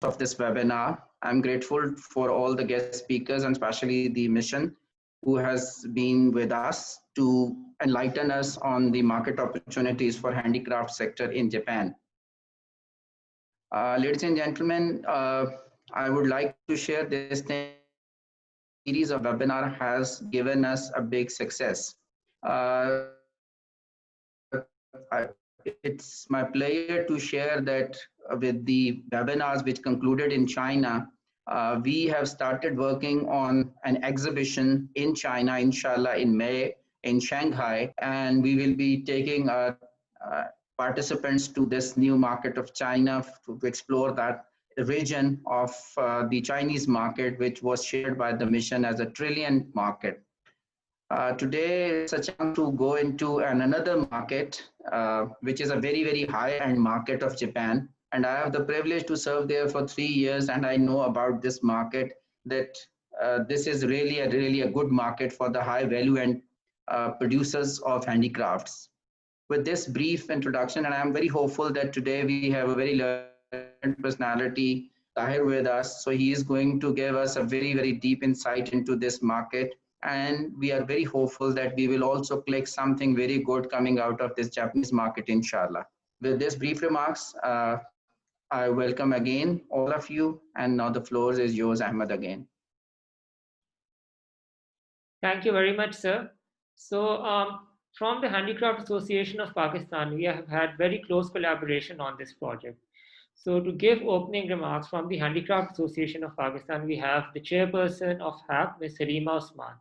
of this webinar. I'm grateful for all the guest speakers and especially the mission who has been with us to enlighten us on the market opportunities for handicraft sector in Japan. Ladies and gentlemen, I would like to share this thing that this series of webinar has given us a big success. It's my pleasure to share that with the webinars which concluded in China, we have started working on an exhibition in China, inshallah, in May in Shanghai, and we will be taking our participants to this new market of China to explore that region of the Chinese market, which was shared by the mission as a trillion market. Today, it's a chance to go into another market, which is a very, very high-end market of Japan. And I have the privilege to serve there for 3 years, and I know about this market that this is really a good market for the high value and producers of handicrafts. With this brief introduction, and I'm very hopeful that today we have a very learned personality, Tahir, with us. So he is going to give us a very, very deep insight into this market. And we are very hopeful that we will also click something very good coming out of this Japanese market, inshallah. With this brief remarks, I welcome again all of you. And now the floor is yours, Ahmed, again. Thank you very much, sir. So, from the Handicraft Association of Pakistan, we have had very close collaboration on this project. So, to give opening remarks from the Handicraft Association of Pakistan, we have the chairperson of HAP, Ms. Halima Osman.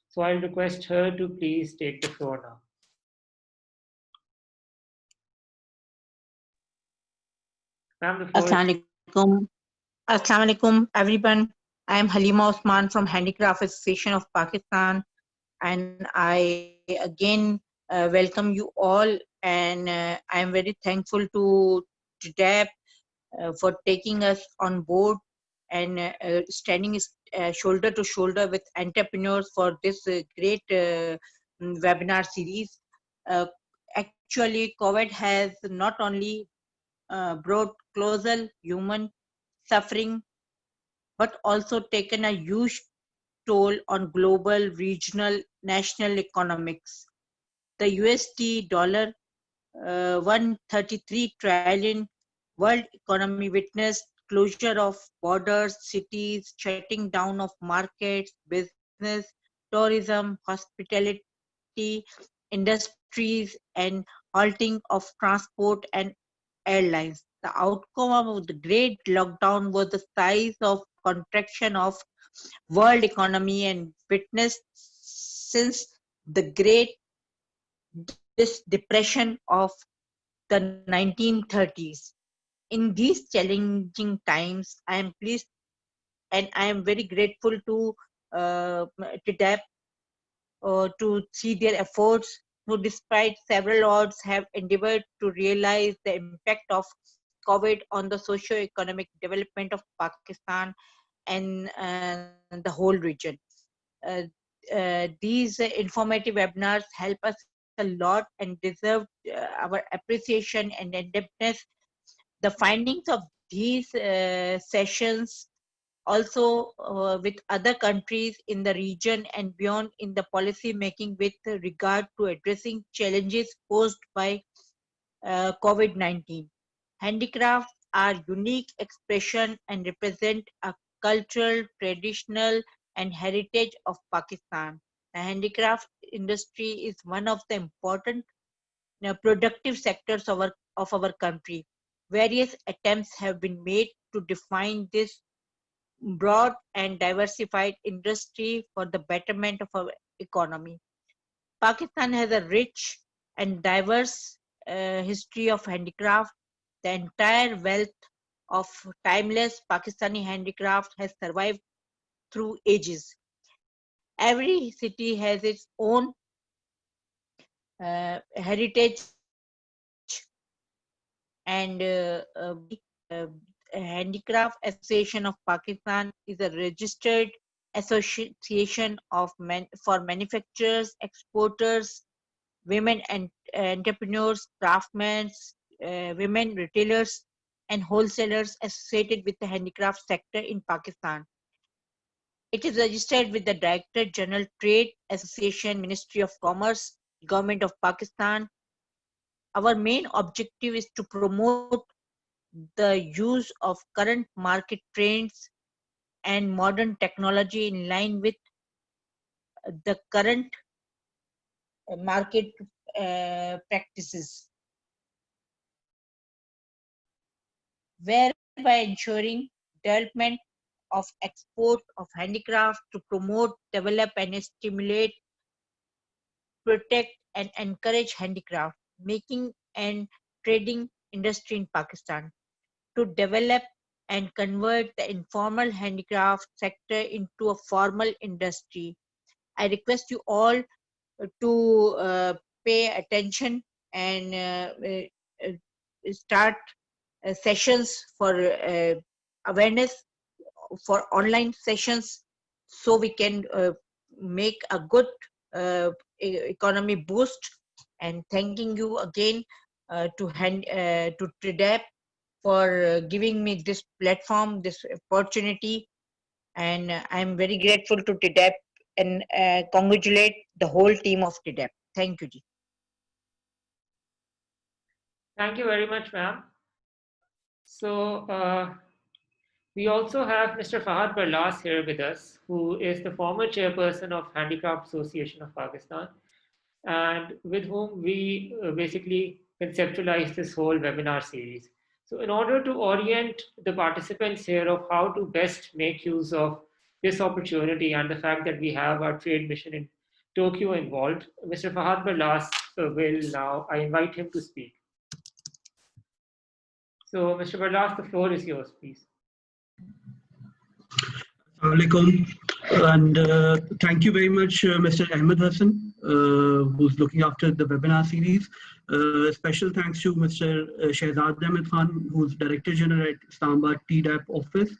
So, I'll request her to please take the floor now. Ma'am, the floor Assalamu alaikum, everyone. I am Halima Osman from Handicraft Association of Pakistan, and I again welcome you all. And I am very thankful to DAP for taking us on board and standing shoulder to shoulder with entrepreneurs for this great webinar series. Actually, COVID has not only brought closer human suffering, but also taken a huge toll on global, regional, national economics. The USD dollar 133 trillion world economy witnessed closure of borders, cities, shutting down of markets, business, tourism, hospitality, industries, and halting of transport and airlines. The outcome of the great lockdown was the size of contraction of world economy and witnessed since the great depression of the 1930s. In these challenging times, I am pleased and I am very grateful to DAP to see their efforts, who despite several odds have endeavored to realize the impact of COVID on the socio-economic development of Pakistan and the whole region. These informative webinars help us a lot and deserve our appreciation and in-depthness. The findings of these sessions also with other countries in the region and beyond in the policy making with regard to addressing challenges posed by COVID-19. Handicrafts are unique expression and represent a cultural, traditional and heritage of Pakistan. The handicraft industry is one of the important productive sectors of our country. Various attempts have been made to define this broad and diversified industry for the betterment of our economy. Pakistan has a rich and diverse history of handicraft. The entire wealth of timeless Pakistani handicraft has survived through ages. Every city has its own heritage and Handicraft Association of Pakistan is a registered association of for manufacturers, exporters, women and entrepreneurs, craftsmen, women retailers, and wholesalers associated with the handicraft sector in Pakistan. It is registered with the Director General Trade Association, Ministry of Commerce, Government of Pakistan. Our main objective is to promote the use of current market trends and modern technology in line with the current market practices, whereby ensuring development of export of handicraft to promote, develop and stimulate, protect and encourage handicraft, making and trading industry in Pakistan, to develop and convert the informal handicraft sector into a formal industry. I request you all to pay attention and start sessions for awareness, for online sessions, so we can make a good economy boost. And thanking you again to TRADEP for giving me this platform, this opportunity, and I'm very grateful to TRADEP and congratulate the whole team of TRADEP. Thank you, Ji. Thank you very much, ma'am. So we also have Mr. Fahad Barlas here with us, who is the former chairperson of Handicraft Association of Pakistan, and with whom we basically conceptualized this whole webinar series. So in order to orient the participants here of how to best make use of this opportunity and the fact that we have our trade mission in Tokyo involved, Mr. Fahad Barlas will now, I invite him to speak. So Mr. Barlas, the floor is yours, please. Assalamualaikum, and thank you very much, Mr. Ahmed Hassan, who's looking after the webinar series. Special thanks to Mr. Shehzad Ahmed Khan, who's Director General at Islamabad TDAP office,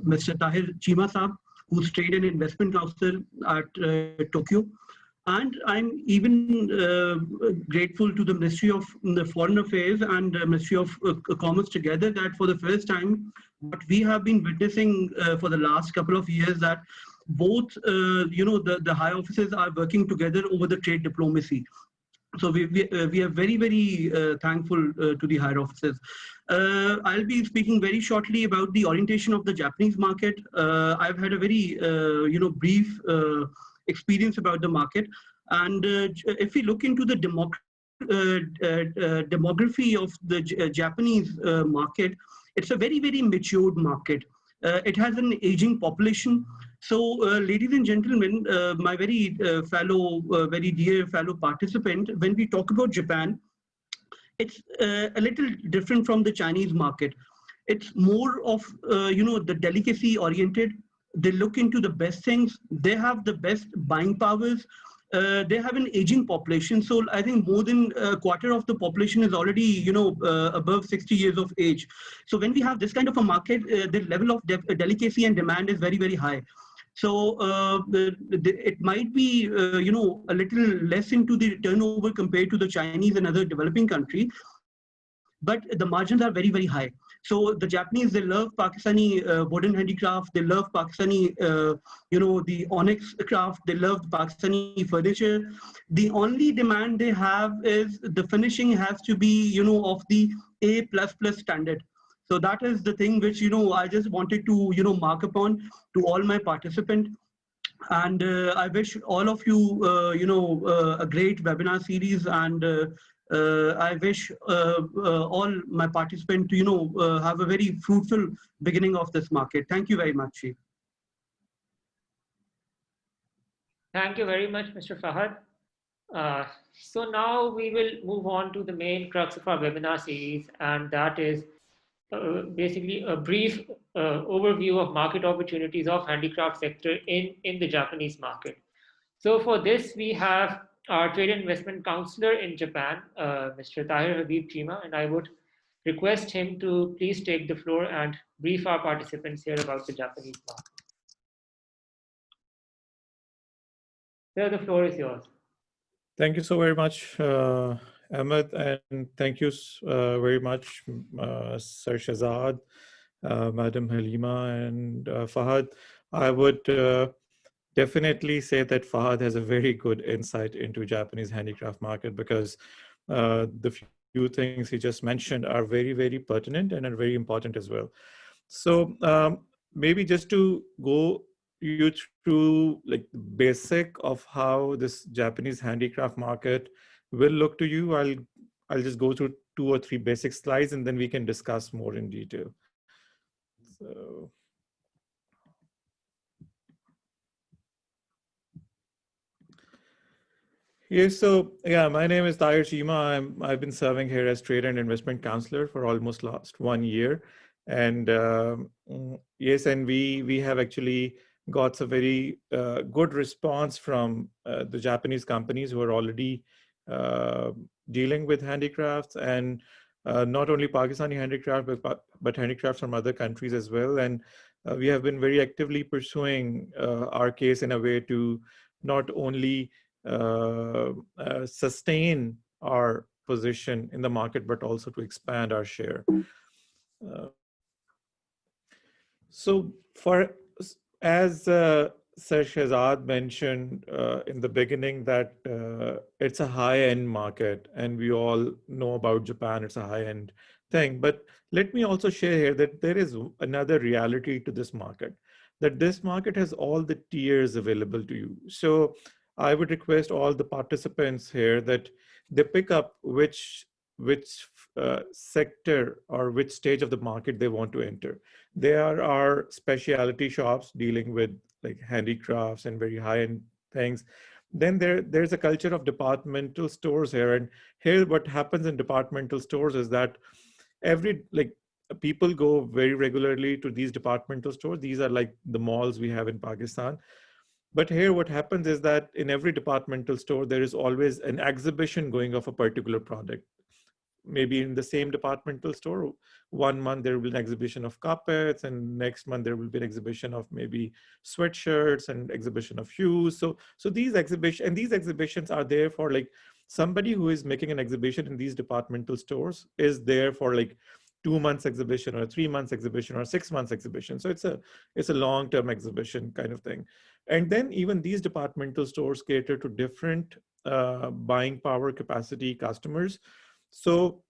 Mr. Tahir Chima Saab, who's Trade and Investment Counsel at Tokyo. And I'm even grateful to the Ministry of Foreign Affairs and Ministry of Commerce together, that for the first time, what we have been witnessing for the last couple of years, that both, the high offices are working together over the trade diplomacy. So we are very, very thankful to the higher offices. I'll be speaking very shortly about the orientation of the Japanese market. I've had a very, brief experience about the market. And if we look into the demography of the Japanese market, it's a very, very matured market. It has an aging population. So, ladies and gentlemen, my very very dear fellow participant, when we talk about Japan, it's a little different from the Chinese market. It's more of, the delicacy oriented. They look into the best things. They have the best buying powers. They have an aging population. So I think more than a quarter of the population is already, above 60 years of age. So when we have this kind of a market, the level of delicacy and demand is very, very high. So it might be, a little less into the turnover compared to the Chinese and other developing countries, but the margins are very, very high. So the Japanese, they love Pakistani wooden handicraft. They love Pakistani, the onyx craft. They love Pakistani furniture. The only demand they have is the finishing has to be, of the A++ standard. So that is the thing which, I just wanted to, mark upon to all my participants. And I wish all of you, a great webinar series, and I wish all my participants to, have a very fruitful beginning of this market. Thank you very much, Chief. Thank you very much, Mr. Fahad. So now we will move on to the main crux of our webinar series, and that is basically a brief overview of market opportunities of handicraft sector in the Japanese market. So for this, we have our Trade and Investment Counselor in Japan, Mr. Tahir Habib Chima, and I would request him to please take the floor and brief our participants here about the Japanese market. Sir, the floor is yours. Thank you so very much, Ahmed, and thank you very much, Sir Shazad, Madam Halima, and Fahad. I would definitely say that Fahad has a very good insight into Japanese handicraft market, because the few things he just mentioned are very, very pertinent and are very important as well. So maybe just to go you through like the basic of how this Japanese handicraft market will look to you, I'll just go through 2 or 3 basic slides, and then we can discuss more in detail. So yes, so yeah, my name is Tahir Chima. I've been serving here as trade and investment counselor for almost last 1 year, and yes, and we have actually got a very good response from the Japanese companies who are already uh, dealing with handicrafts, and not only Pakistani handicraft, but handicrafts from other countries as well. And we have been very actively pursuing our case in a way to not only sustain our position in the market, but also to expand our share. Uh, so for, as Sir Shahzad mentioned in the beginning, that it's a high-end market, and we all know about Japan, it's a high-end thing. But let me also share here that there is another reality to this market, that this market has all the tiers available to you. So I would request all the participants here that they pick up which sector or which stage of the market they want to enter. There are specialty shops dealing with like handicrafts and very high-end things. Then there's a culture of departmental stores here. And here what happens in departmental stores is that people go very regularly to these departmental stores. These are like the malls we have in Pakistan. But here what happens is that in every departmental store, there is always an exhibition going of a particular product. Maybe in the same departmental store, 1 month there will be an exhibition of carpets, and next month there will be an exhibition of maybe sweatshirts and exhibition of shoes. So these exhibitions are there for like somebody who is making an exhibition in these departmental stores is there for like 2 months exhibition or 3 months exhibition or 6 months exhibition. So it's a long-term exhibition kind of thing. And then even these departmental stores cater to different buying power capacity customers. So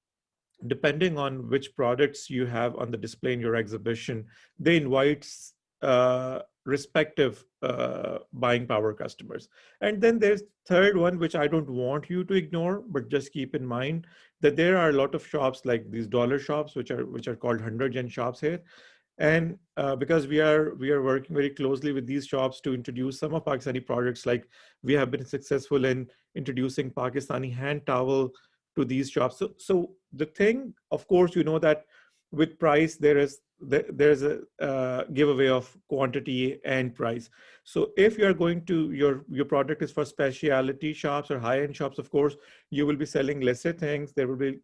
depending on which products you have on the display in your exhibition, they invite respective buying power customers. And then there's third one, which I don't want you to ignore, but just keep in mind that there are a lot of shops like these dollar shops, which are called 100 yen shops here. And because we are working very closely with these shops to introduce some of Pakistani products, like we have been successful in introducing Pakistani hand towel to these shops. So the thing, of course, you know that with price, there's a giveaway of quantity and price. So if you're going to, your product is for specialty shops or high-end shops, of course, you will be selling lesser things. There will be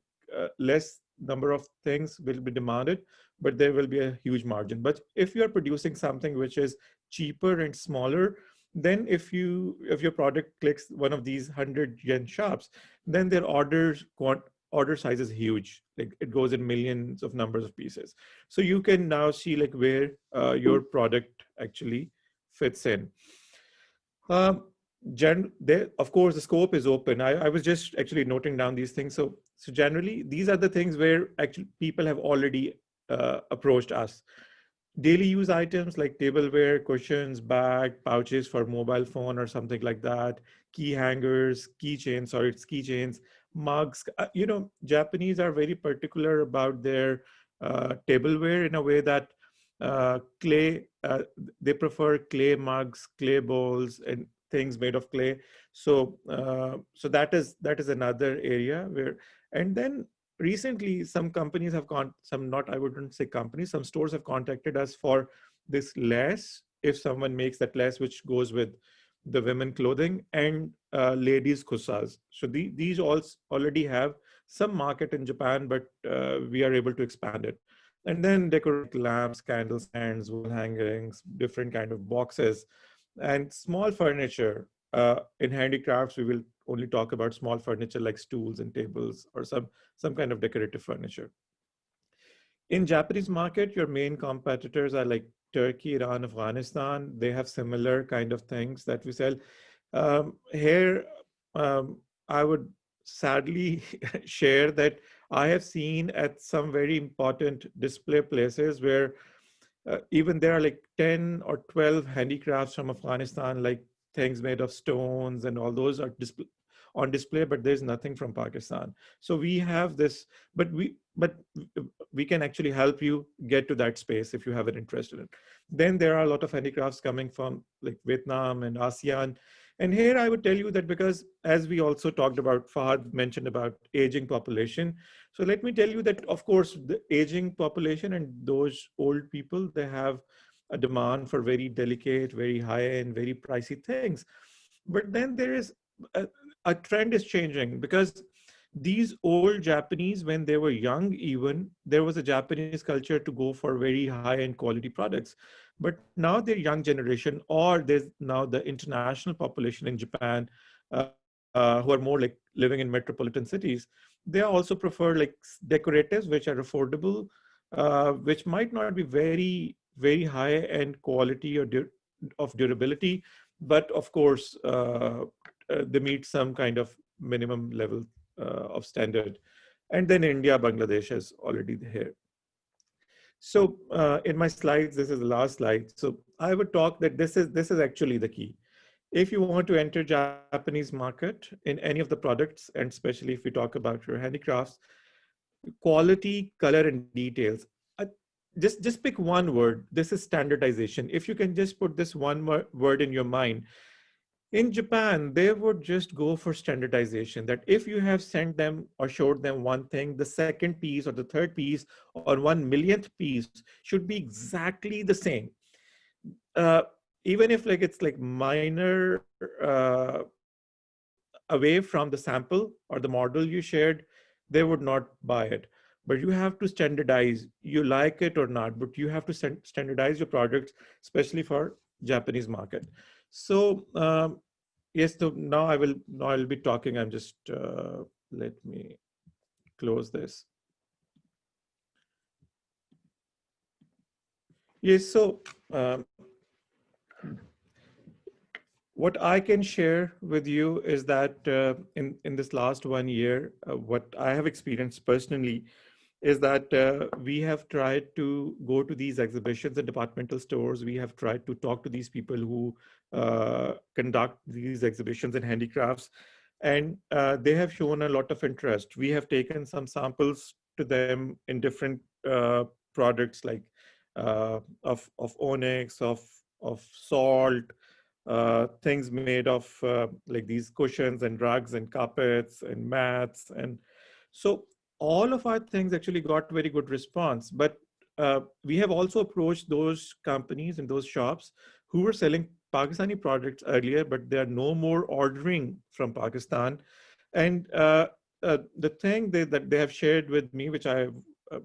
less number of things will be demanded, but there will be a huge margin. But if you're producing something which is cheaper and smaller, then if your product clicks one of these 100 yen shops, then their order size is huge. Like it goes in millions of numbers of pieces. So you can now see like where your product actually fits in. Of course, the scope is open. I was just actually noting down these things. So generally, these are the things where actually people have already approached us. Daily use items like tableware, cushions, bag, pouches for mobile phone or something like that, key hangers, keychains, mugs. Japanese are very particular about their tableware in a way that they prefer clay mugs, clay bowls, and things made of clay. So that is another area where, and then recently some companies have I wouldn't say companies, some stores have contacted us for this lace, if someone makes that lace which goes with the women clothing, and ladies kusas. So these already have some market in Japan, but we are able to expand it. And then decorate lamps, candle stands, wall hangings, different kind of boxes, and small furniture. In handicrafts, we will only talk about small furniture like stools and tables or some kind of decorative furniture. In Japanese market, your main competitors are like Turkey, Iran, Afghanistan. They have similar kind of things that we sell. Here, I would sadly share that I have seen at some very important display places where even there are like 10 or 12 handicrafts from Afghanistan, like things made of stones and all those are on display, but there's nothing from Pakistan. So we have this, but we can actually help you get to that space if you have an interest in it. Then there are a lot of handicrafts coming from like Vietnam and ASEAN. And here I would tell you that because as we also talked about, Fahad mentioned about aging population. So let me tell you that, of course, the aging population and those old people, they have a demand for very delicate, very high-end, very pricey things. But then there is a trend is changing because these old Japanese, when they were young, even there was a Japanese culture to go for very high-end quality products. But now they're young generation, or there's now the international population in Japan who are more like living in metropolitan cities. They also prefer like decoratives, which are affordable, which might not be very, very high-end quality or of durability, but of course, they meet some kind of minimum level of standard. And then India, Bangladesh is already here. So in my slides, this is the last slide. So I would talk that this is actually the key. If you want to enter Japanese market in any of the products, and especially if we talk about your handicrafts, quality, color, and details. Just pick one word. This is standardization. If you can just put this one word in your mind. In Japan, they would just go for standardization, that if you have sent them or showed them one thing, the second piece or the third piece or 1 millionth piece should be exactly the same. Even if like it's like minor away from the sample or the model you shared, they would not buy it. But you have to standardize, you like it or not, but you have to standardize your products, especially for Japanese market. So yes, so now I'll be talking. I'm just, let me close this. Yes, so what I can share with you is that in this last 1 year, what I have experienced personally is that we have tried to go to these exhibitions and departmental stores. We have tried to talk to these people who conduct these exhibitions and handicrafts, and they have shown a lot of interest. We have taken some samples to them in different products like of onyx, of salt, things made of like these cushions and rugs and carpets and mats. And so all of our things actually got very good response. But we have also approached those companies and those shops who were selling Pakistani products earlier, but they are no more ordering from Pakistan. And the thing that they have shared with me, which I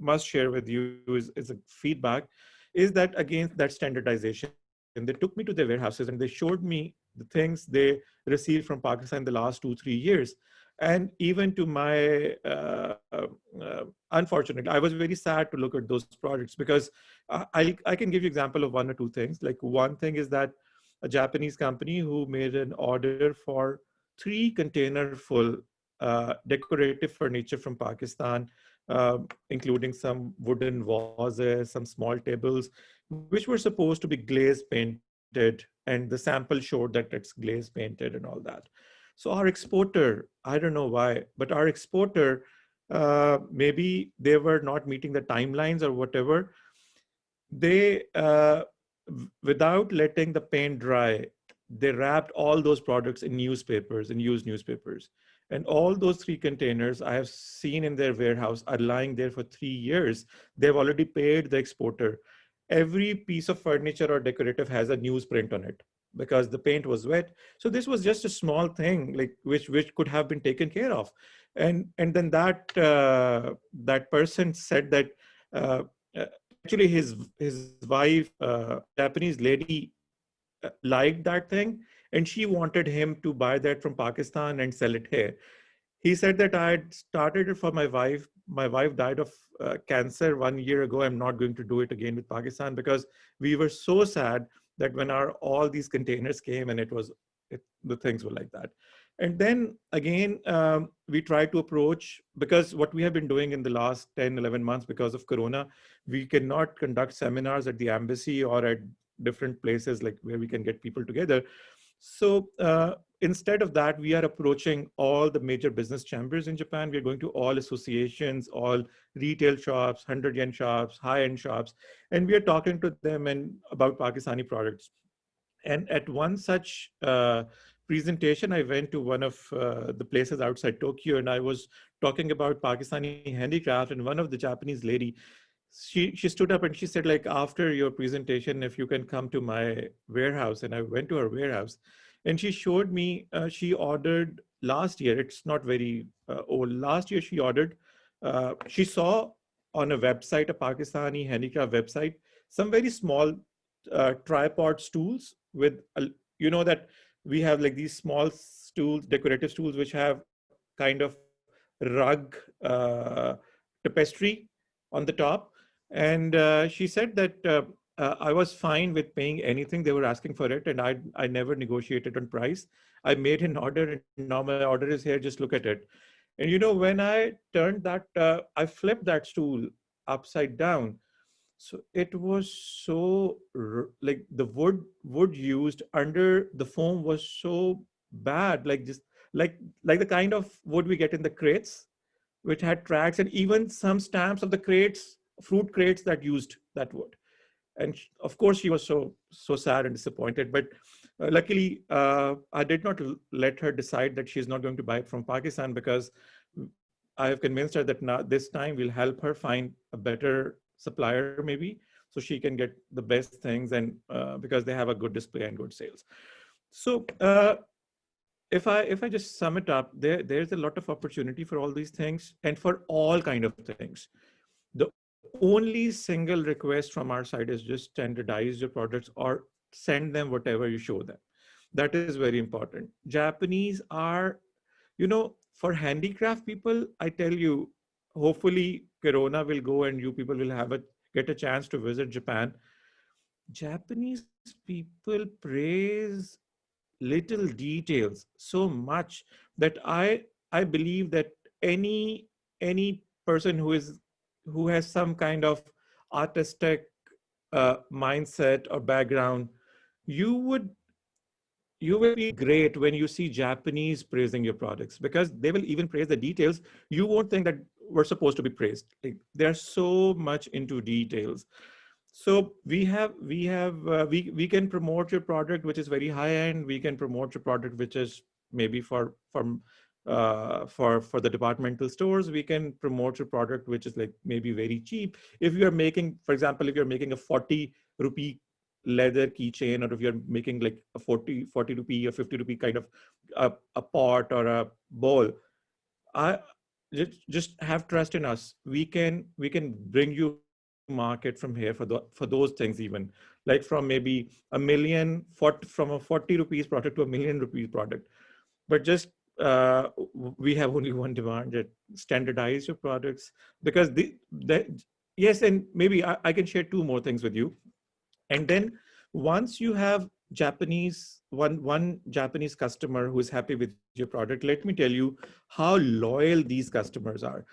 must share with you, is a feedback, is that against that standardization. And they took me to their warehouses and they showed me the things they received from Pakistan in the last 2-3 years. And even to my, unfortunately, I was very sad to look at those products because I can give you example of 1 or 2 things. Like one thing is that a Japanese company who made an order for 3 container full decorative furniture from Pakistan, including some wooden vases, some small tables, which were supposed to be glaze painted. And the sample showed that it's glaze painted and all that. So our exporter, I don't know why, but our exporter, maybe they were not meeting the timelines or whatever. They, without letting the paint dry, they wrapped all those products in newspapers, in used newspapers. And all those 3 containers I have seen in their warehouse are lying there for 3 years. They've already paid the exporter. Every piece of furniture or decorative has a newsprint on it because the paint was wet. So this was just a small thing, like which could have been taken care of. And then that that person said that actually his wife, Japanese lady, liked that thing, and she wanted him to buy that from Pakistan and sell it here. He said that I had started it for my wife. My wife died of cancer 1 year ago. I'm not going to do it again with Pakistan because we were so sad that when all these containers came and the things were like that. And then again, we tried to approach, because what we have been doing in the last 10, 11 months because of Corona, we cannot conduct seminars at the embassy or at different places like where we can get people together. So instead of that, we are approaching all the major business chambers in Japan. We're going to all associations, all retail shops, 100 yen shops, high-end shops, and we are talking to them about Pakistani products. And at one such presentation, I went to one of the places outside Tokyo, and I was talking about Pakistani handicraft, and one of the Japanese lady, she stood up and she said, like, after your presentation, if you can come to my warehouse. And I went to her warehouse, and she showed me, she ordered last year, it's not very old, last year she ordered, she saw on a website, a Pakistani handicraft website, some very small tripod stools with, you know, that we have like these small stools, decorative stools, which have kind of rug tapestry on the top. And she said that I was fine with paying anything they were asking for it, and I never negotiated on price. I made an order, and now my order is here, just look at it. And you know, when I turned that, I flipped that stool upside down. So it was so, like, the wood used under the foam was so bad, like just like the kind of wood we get in the crates, which had tracks, and even some stamps of the crates, fruit crates that used that wood. And of course, she was so sad and disappointed. But luckily, I did not let her decide that she's not going to buy it from Pakistan, because I have convinced her that now this time we'll help her find a better supplier, maybe, so she can get the best things, and because they have a good display and good sales. So if I just sum it up, there's a lot of opportunity for all these things and for all kind of things. The only single request from our side is just standardize your products or send them whatever you show them. That is very important. Japanese are, you know, for handicraft people, I tell you, hopefully Corona will go and you people will get a chance to visit Japan. Japanese people praise little details so much that I believe that any person who has some kind of artistic mindset or background, you will be great when you see Japanese praising your products, because they will even praise the details. You won't think that we're supposed to be praised. Like, they're so much into details. So we can promote your product, which is very high end. We can promote your product, which is maybe for the departmental stores. We can promote your product, which is like maybe very cheap. If you are making, for example, if you're making a 40 rupee leather keychain, or if you're making like a 40 rupee or 50 rupee kind of a pot or a bowl, I just have trust in us. We can bring you market from here for those things, even like from maybe from a 40 rupees product to a 1,000,000 rupees product. But just we have only one demand: that standardize your products, because yes, and maybe I can share two more things with you. And then once you have one Japanese customer who is happy with your product, let me tell you how loyal these customers are.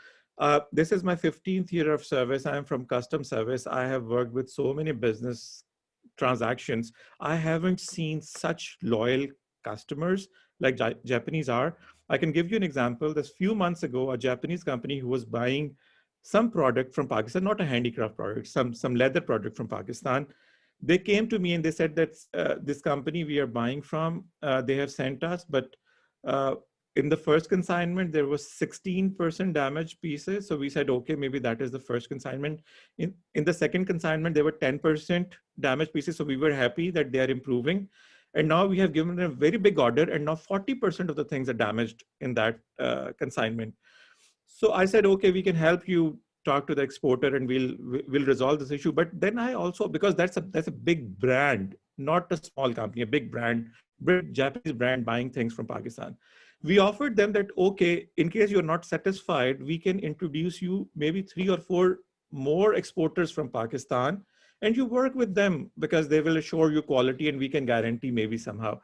This is my 15th year of service. I am from custom service. I have worked with so many business transactions. I haven't seen such loyal customers like Japanese are. I can give you an example. This few months ago, a Japanese company who was buying some product from Pakistan, not a handicraft product, some leather product from Pakistan, they came to me and they said that this company we are buying from, they have sent us, but in the first consignment, there was 16% damaged pieces. So we said, okay, maybe that is the first consignment. In the second consignment, there were 10% damaged pieces. So we were happy that they are improving. And now we have given them a very big order, and now 40% of the things are damaged in that consignment. So I said, okay, we can help you talk to the exporter and we'll resolve this issue. But then I also, because that's a big brand, not a small company, a big brand Japanese brand buying things from Pakistan. We offered them that, okay, in case you're not satisfied, we can introduce you maybe 3 or 4 more exporters from Pakistan, and you work with them because they will assure you quality and we can guarantee maybe somehow.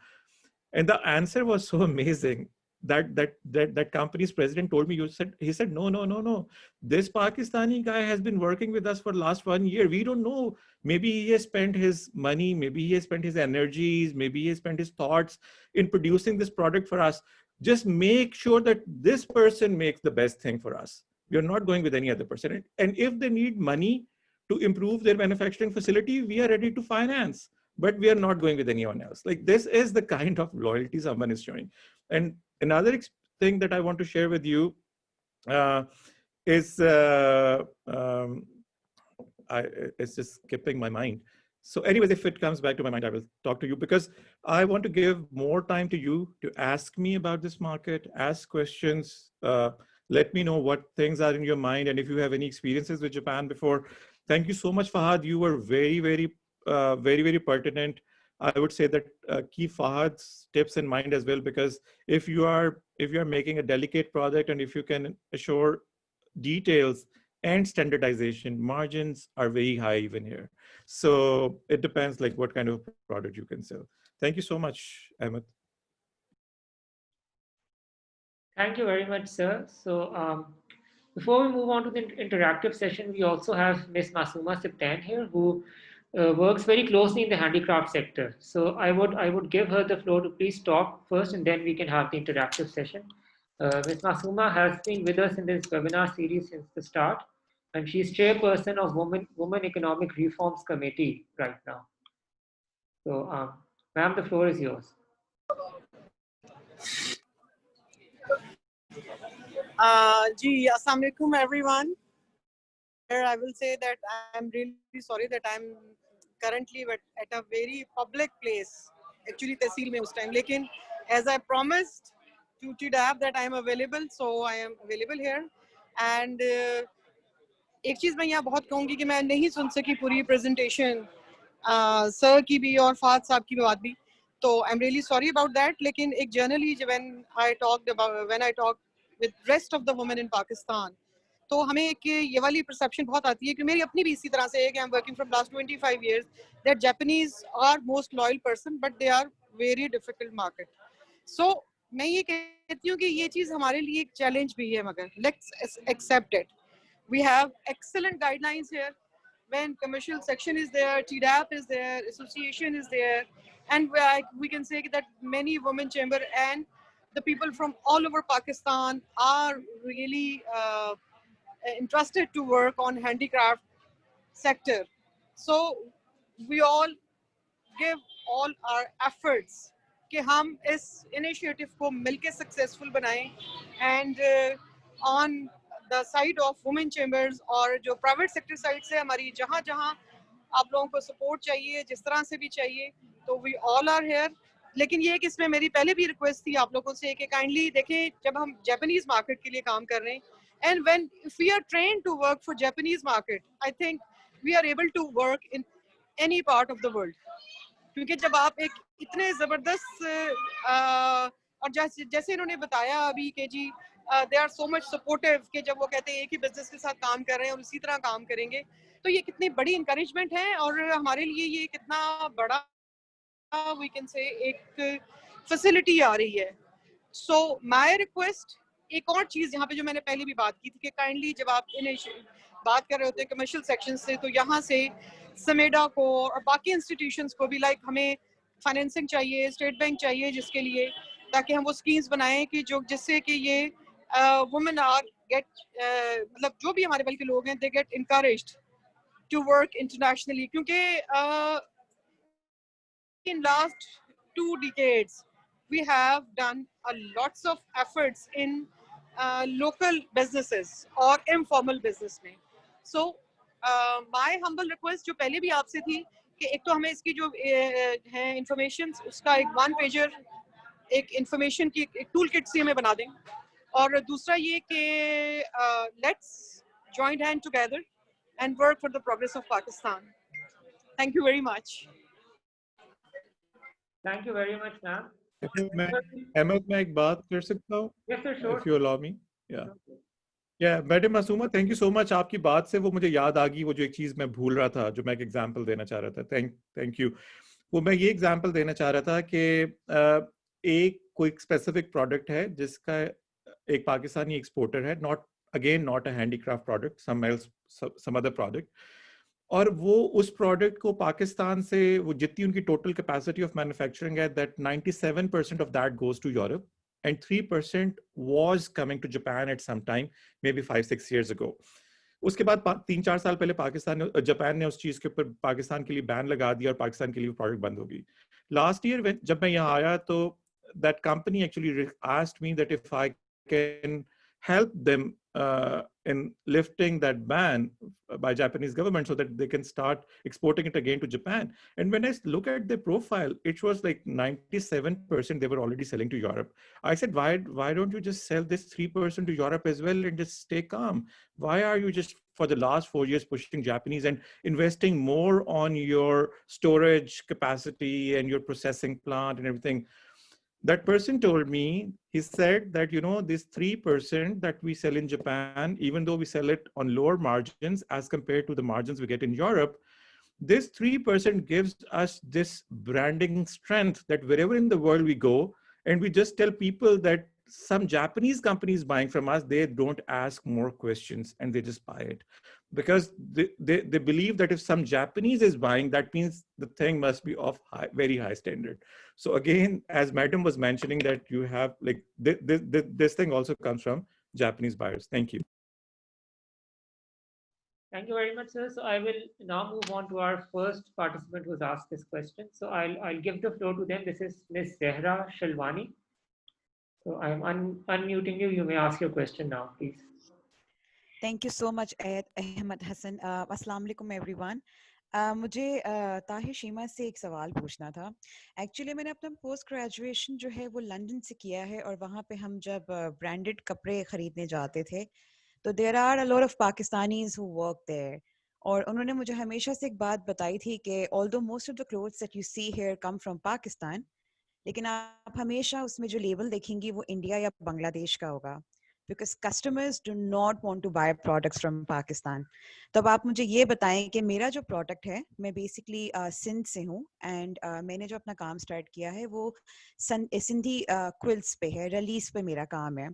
And the answer was so amazing that company's president told me, he said, no. This Pakistani guy has been working with us for the last 1 year. We don't know. Maybe he has spent his money, maybe he has spent his energies, maybe he has spent his thoughts in producing this product for us. Just make sure that this person makes the best thing for us. We're not going with any other person. And if they need money to improve their manufacturing facility, we are ready to finance, but we are not going with anyone else. Like, this is the kind of loyalty someone is showing. And another thing that I want to share with you is, it's just skipping my mind. So anyways, if it comes back to my mind, I will talk to you, because I want to give more time to you to ask me about this market, ask questions, let me know what things are in your mind. And if you have any experiences with Japan before. Thank you so much, Fahad. You were very, very pertinent. I would say that keep Fahad's tips in mind as well, because if you are making a delicate product and if you can assure details and standardization, margins are very high even here. So it depends like what kind of product you can sell. Thank you so much, Ahmed. Thank you very much, sir. So before we move on to the interactive session, we also have Ms. Masuma Siptan here, who works very closely in the handicraft sector. So I would give her the floor to please talk first, and then we can have the interactive session. Ms. Masuma has been with us in this webinar series since the start, and she's chairperson of Women Economic Reforms Committee right now. So, ma'am, the floor is yours. Assalamu alaikum, everyone. Here I will say that I'm really sorry that I'm currently at a very public place. Actually, Tehsil mein us time. Lekin, as I promised to TDAP that I am available, so I am available here. And एक चीज़ मैं यहाँ बहुत कहूँगी कि मैं नहीं सुन सकी पूरी presentation, सर की भी और फाद साहब की बात भी. तो I'm really sorry about that. लेकिन एक generally when I talked with rest of the women in Pakistan, तो हमें एक ये वाली perception बहुत आती है कि मेरी अपनी भी इसी तरह से है कि I'm working from last 25 years that Japanese are most loyal person but they are very difficult market. So मैं ये कहती हूँ कि ये चीज़ हमारे लिए एक challenge भी है, मगर let's accept it. We have excellent guidelines here. When commercial section is there, TDAP is there, association is there, and we can say that many women chamber and the people from all over Pakistan are really interested to work on handicraft sector. So we all give all our efforts कि हम इस initiative को मिलके successful बनाएं, and on the side of women chambers और जो private sector side से हमारी जहाँ जहाँ आप लोगों को support चाहिए, जिस तरह से भी चाहिए, तो we all are here. लेकिन ये कि इसमें मेरी पहले भी request थी आप लोगों से कि kindly देखें जब हम Japanese market के लिए काम कर रहे हैं, and if we are trained to work for Japanese market, I think we are able to work in any part of the world. क्योंकि जब आप एक इतने ज़बरदस्त और जैसे इन्होंने बताया अभी कि जी they are so much supportive कि जब वो कहते हैं एक ही बिजनेस के साथ काम कर रहे हैं और उसी तरह काम करेंगे, तो ये कितनी बड़ी encouragement है और हमारे लिए ये कितना बड़ा we can say एक facility आ रही है. So my request, एक और चीज़ यहाँ पे जो मैंने पहले भी बात की थी कि kindly जब आप बात कर रहे होते हैं commercial sections से, तो यहाँ से समेडा को और बाकी institutions को भी like हमें financing चाहिए, state bank चाहिए जिसके लिए, ताकि हम वो schemes बनाएं कि जो जिससे कि ये women are get मतलब जो भी हमारे बल के लोग हैं they get encouraged to work internationally. क्योंकि in last 2 decades we have done a lots of efforts in local businesses or informal business में. So my humble request जो पहले भी आपसे थी कि एक तो हमें इसकी जो है information उसका एक 1-pager एक information की एक tool kit सी हमें बना दें, और दूसरा ये कि let's join hand together and work for the progress of Pakistan. Thank you very much. Thank you very much, ma'am. Ahmad मैं एक बात कर सकता हूँ? Yes, sir, sure. If you allow me. Yeah, madam Masuma, thank you so much. आपकी बात से वो मुझे याद आ गई, वो जो एक चीज मैं भूल रहा था, जो मैं एक एग्जांपल देना चाह रहा था। Thank you. वो मैं ये एग्जांपल देना चाह रहा था कि एक कोई स्पेसिफिक प्रोडक्ट है जिसका एक पाकिस्तानी एक्सपोर्टर है, not a handicraft product, some other product, और वो उस प्रोडक्ट को पाकिस्तान से, वो जितनी उनकी टोटल कैपेसिटी ऑफ मैन्युफैक्चरिंग है, that 97% of that goes to Europe and 3% was coming to Japan at some time, maybe 5-6 years ago. उसके बाद 3-4 साल पहले जापान ने उस चीज के ऊपर पाकिस्तान के लिए बैन लगा दिया और पाकिस्तान के लिए प्रोडक्ट बंद हो गई। लास्ट ईयर जब मैं यहाँ आया तो that company actually asked me that if I can help them in lifting that ban by Japanese government so that they can start exporting it again to Japan. And when I look at their profile, it was like 97% they were already selling to Europe. I said, why don't you just sell this 3% to Europe as well and just stay calm? Why are you just for the last 4 years pushing Japanese and investing more on your storage capacity and your processing plant and everything? That person told me, he said that, this 3% that we sell in Japan, even though we sell it on lower margins as compared to the margins we get in Europe, this 3% gives us this branding strength that wherever in the world we go, and we just tell people that some Japanese companies buying from us, they don't ask more questions and they just buy it. Because they believe that if some Japanese is buying, that means the thing must be of very high standard. So again, as Madam was mentioning, that you have like this thing also comes from Japanese buyers. Thank you. Thank you very much, sir. So I will now move on to our first participant who's asked this question. So I'll give the floor to them. This is Ms. Zehra Shalwani. So I'm unmuting you. You may ask your question now, please. Thank you so much, Ahmed Hassan. Assalamu alaikum, everyone. मुझे ताहिर शीमा से एक सवाल पूछना था। Actually मैंने अपना post graduation जो है वो लंदन से किया है, और वहाँ पे हम जब ब्रांडेड कपड़े खरीदने जाते थे तो there are a lot of Pakistanis who work there, और उन्होंने मुझे हमेशा से एक बात बताई थी कि although most of the clothes that you see here come from Pakistan, लेकिन आप हमेशा उसमें जो लेबल देखेंगी वो इंडिया या बांग्लादेश का होगा, because customers do not want to buy products from Pakistan. तो अब आप मुझे ये बताएं कि मेरा जो प्रोडक्ट है, मैं बेसिकली सिंध से हूँ, एंड मैंने जो अपना काम स्टार्ट किया है वो सिंधी क्विल्स पे है, रलीस पे मेरा काम है।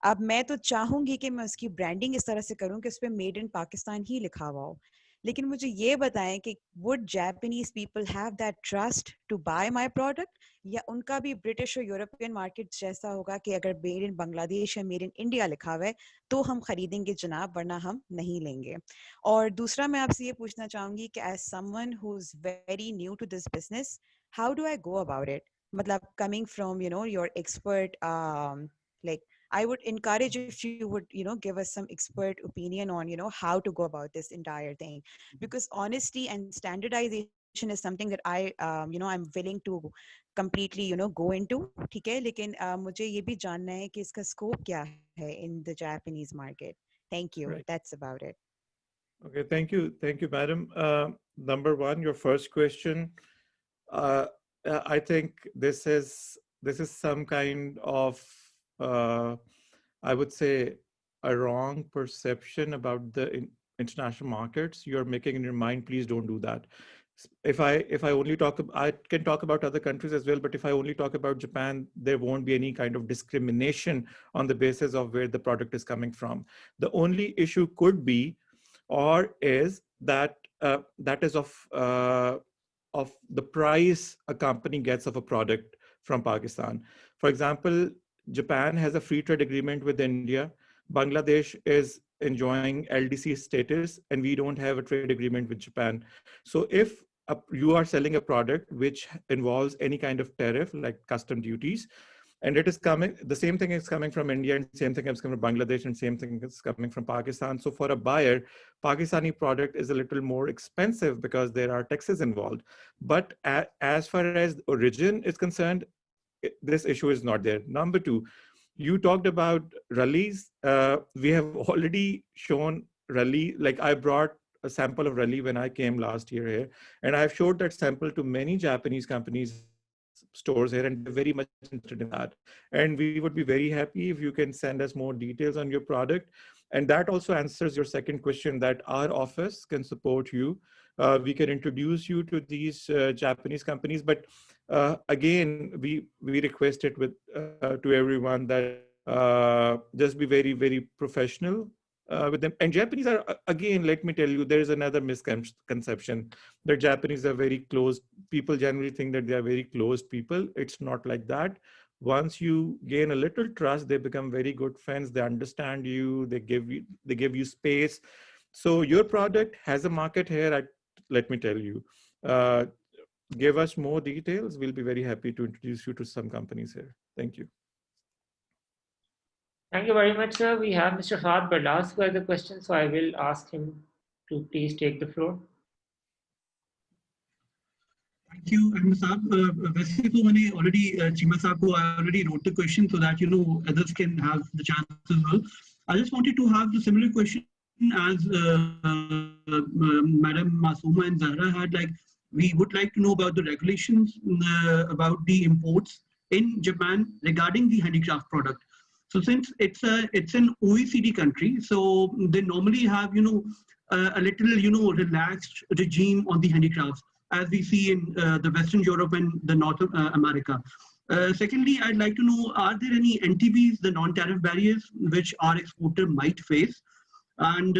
अब मैं तो चाहूंगी कि मैं उसकी ब्रांडिंग इस तरह से करूं कि उस पर मेड इन पाकिस्तान ही लिखा हुआ हो, लेकिन मुझे ये बताएं कि would Japanese people have that trust to buy my product, या उनका भी ब्रिटिश और यूरोपियन मार्केट जैसा होगा कि अगर मेड इन बांग्लादेश या मेड इन इंडिया लिखा हुआ है तो हम खरीदेंगे जनाब, वरना हम नहीं लेंगे। और दूसरा मैं आपसे ये पूछना चाहूंगी कि as someone who is very new to this business, how do I go about it? मतलब coming from your expert, like I would encourage if you would give us some expert opinion on how to go about this entire thing, because honesty and standardization is something that I I'm willing to completely go into, ठीक है, लेकिन मुझे ये भी जानना है कि इसका स्कोप क्या है in the Japanese market. Thank you. Right. That's about it. Okay, thank you, madam. Number one, your first question. I think this is some kind of I would say a wrong perception about the international markets you're making in your mind. Please don't do that. If I only I can talk about other countries as well, but if I only talk about Japan, there won't be any kind of discrimination on the basis of where the product is coming from. The only issue could be, or is that that is of the price a company gets of a product from Pakistan. For example, Japan has a free trade agreement with India. Bangladesh is enjoying LDC status, and we don't have a trade agreement with Japan. So if you are selling a product which involves any kind of tariff like custom duties, and it is coming, the same thing is coming from India, and same thing is coming from Bangladesh, and same thing is coming from Pakistan. So for a buyer, Pakistani product is a little more expensive because there are taxes involved. But as far as origin is concerned, this issue is not there. Number two, you talked about rallies. We have already shown rally, like I brought a sample of rally when I came last year here, and I've showed that sample to many Japanese companies stores here, and they're very much interested in that. And we would be very happy if you can send us more details on your product. And that also answers your second question, that our office can support you. We can introduce you to these Japanese companies, but again, we request it to everyone that just be very, very professional with them. And Japanese are, again, let me tell you, there is another misconception that Japanese are very closed. People generally think that they are very closed people. It's not like that. Once you gain a little trust, they become very good friends. They understand you. They give you space. So your product has a market here. Let me tell you. Give us more details. We'll be very happy to introduce you to some companies here. Thank you. Thank you very much, sir. We have Mr. Fahad Barlas who has the question, so I will ask him to please take the floor. Thank you, Ahmed Saab. वैसे तो मैंने already Chima Saab को I already wrote the question so that others can have the chance as well. I just wanted to have the similar question as Madam Masooma and Zahra had. Like, we would like to know about the regulations about the imports in Japan regarding the handicraft product. So since it's an OECD country, so they normally have a little relaxed regime on the handicrafts, as we see in the Western Europe and the North America. Secondly, I'd like to know, are there any NTBs, the non-tariff barriers, which our exporter might face? And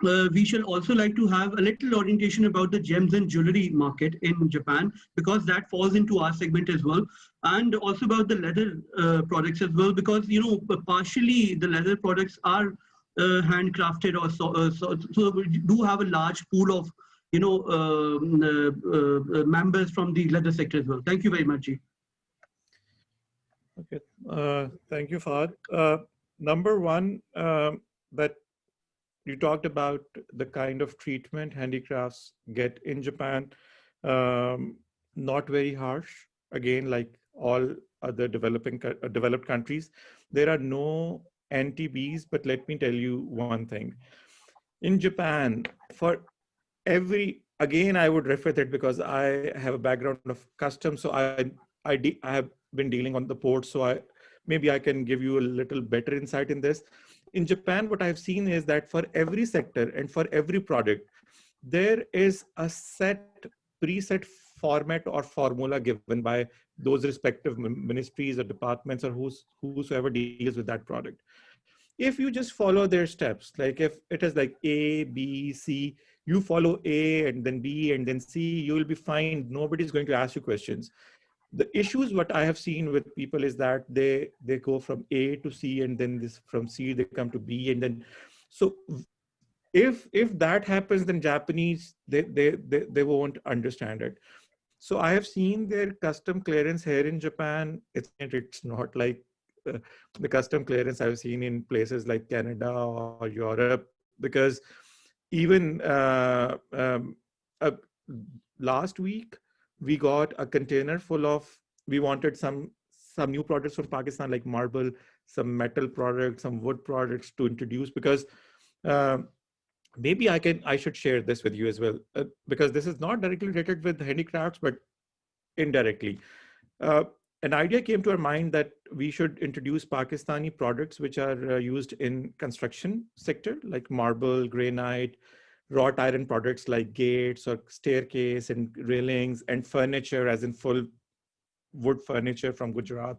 we shall also like to have a little orientation about the gems and jewelry market in Japan, because that falls into our segment as well. And also about the leather products as well, because partially the leather products are handcrafted, or so we do have a large pool of members from the leather sector as well. Thank you very much, Ji. Okay, thank you, Fahad. Number one, that you talked about the kind of treatment handicrafts get in Japan, not very harsh. Again, like all other developed countries, there are no NTBs, but let me tell you one thing. In Japan, for again, I would refer that because I have a background of customs, so I have been dealing on the port, so maybe I can give you a little better insight in this. In Japan, what I've seen is that for every sector and for every product, there is a preset format or formula given by those respective ministries or departments or whosoever deals with that product. If you just follow their steps, like if it is like A, B, C, you follow A and then B and then C, you will be fine. Nobody's going to ask you questions. The issues what I have seen with people is that they go from A to C, and then from C they come to B, and then so if that happens, then Japanese they won't understand it. So I have seen their custom clearance here in Japan. It's not like the custom clearance I've seen in places like Canada or Europe, because even last week we got a container full of, we wanted some new products from Pakistan, like marble, some metal products, some wood products to introduce, because maybe I should share this with you as well, because this is not directly related with handicrafts, but indirectly. An idea came to our mind that we should introduce Pakistani products which are used in construction sector, like marble, granite, wrought iron products like gates or staircase and railings, and furniture, as in full wood furniture from Gujarat.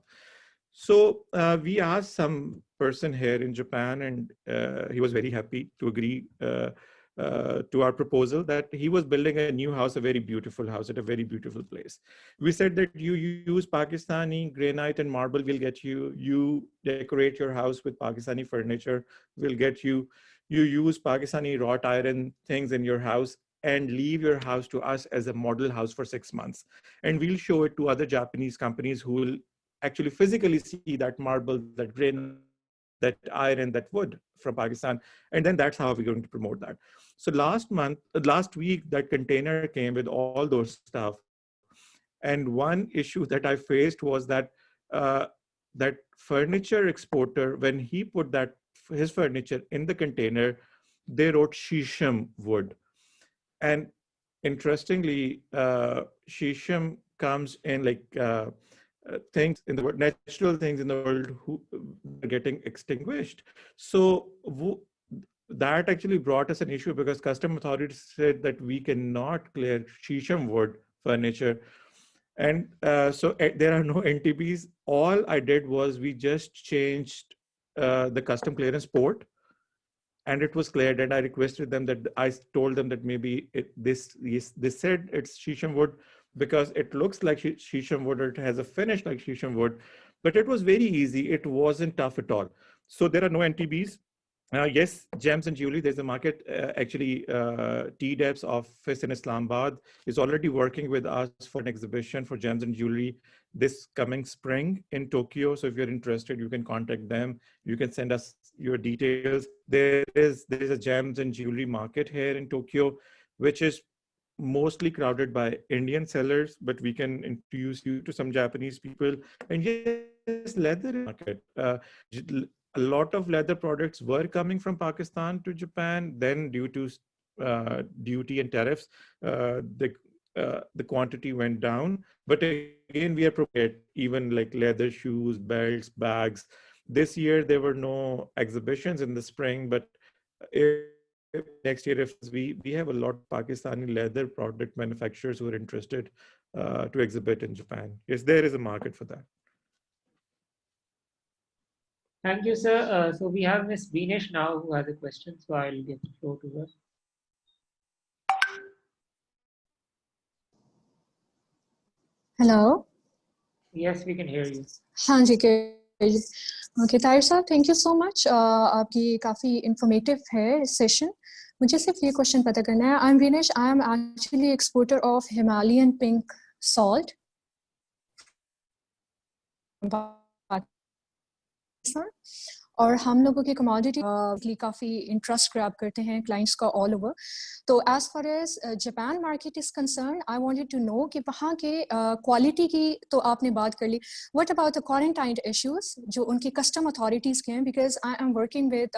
So we asked some person here in Japan, and he was very happy to agree to our proposal that he was building a new house, a very beautiful house at a very beautiful place. We said that you use Pakistani granite and marble, we'll get you decorate your house with Pakistani furniture, we'll get you use Pakistani wrought iron things in your house, and leave your house to us as a model house for 6 months. And we'll show it to other Japanese companies who will actually physically see that marble, that granite, that iron, that wood from Pakistan. And then that's how we're going to promote that. So last week, that container came with all those stuff. And one issue that I faced was that that furniture exporter, when he put his furniture in the container, they wrote Shisham wood. And interestingly, Shisham comes in like things in the world, natural things in the world who are getting extinguished. So that actually brought us an issue because custom authorities said that we cannot clear shisham wood furniture. And so there are no NTBs. All I did was we just changed the custom clearance port, and it was cleared. And I requested them that I told them that maybe they said it's shisham wood because it looks like shisham wood, or it has a finish like shisham wood, but it was very easy. It wasn't tough at all. So there are no NTBs. Yes, gems and jewelry. There's a market. Actually, TDEP's office in Islamabad is already working with us for an exhibition for gems and jewelry this coming spring in Tokyo. So if you're interested, you can contact them. You can send us your details. There is a gems and jewelry market here in Tokyo, which is mostly crowded by Indian sellers, but we can introduce you to some Japanese people. And yes, leather market. A lot of leather products were coming from Pakistan to Japan. Then due to duty and tariffs, the quantity went down. But again, we are prepared, even like leather shoes, belts, bags. This year, there were no exhibitions in the spring, but next year, if we have a lot of Pakistani leather product manufacturers who are interested to exhibit in Japan. Yes, there is a market for that. Thank you, sir. So we have Ms. Vinesh now who has a question, so I'll give the floor to her. Hello. Yes, we can hear you. हाँ जी, okay, Tahir साहब, thank you so much. आपकी काफ़ी informative है session. मुझे सिर्फ ये question पता करना है. I'm Vinesh. I am actually exporter of Himalayan pink salt. और हम लोगों की कमोडिटी काफ़ी इंटरेस्ट ग्रैब करते हैं क्लाइंट्स का ऑल ओवर. तो as far as Japan market is concern, I wanted to know कि वहाँ के क्वालिटी की तो आपने बात कर ली. What about the quarantine issues जो उनकी कस्टम अथॉरिटीज़ के हैं, because I am working with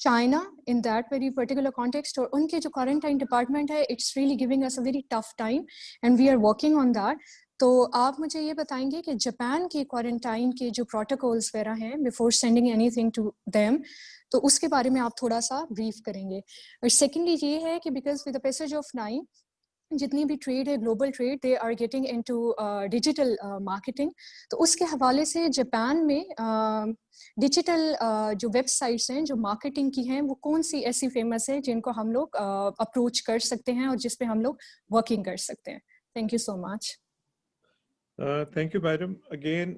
China in that very particular context, और उनके जो quarantine department है, it's really giving us a very tough time and we are working on that. तो आप मुझे ये बताएंगे कि जापान के क्वारंटाइन के जो प्रोटोकॉल्स वगैरह हैं before sending anything to them, तो उसके बारे में आप थोड़ा सा ब्रीफ करेंगे. और सेकेंडली ये है कि because with the passage of time जितनी भी ट्रेड है, global trade, they are getting into digital marketing. तो उसके हवाले से जापान में डिजिटल जो वेबसाइट्स हैं जो मार्केटिंग की हैं, वो कौन सी ऐसी फेमस है जिनको हम लोग अप्रोच कर सकते हैं और जिस पे हम लोग वर्किंग कर सकते हैं. Thank you so much. Thank you, madam. Again,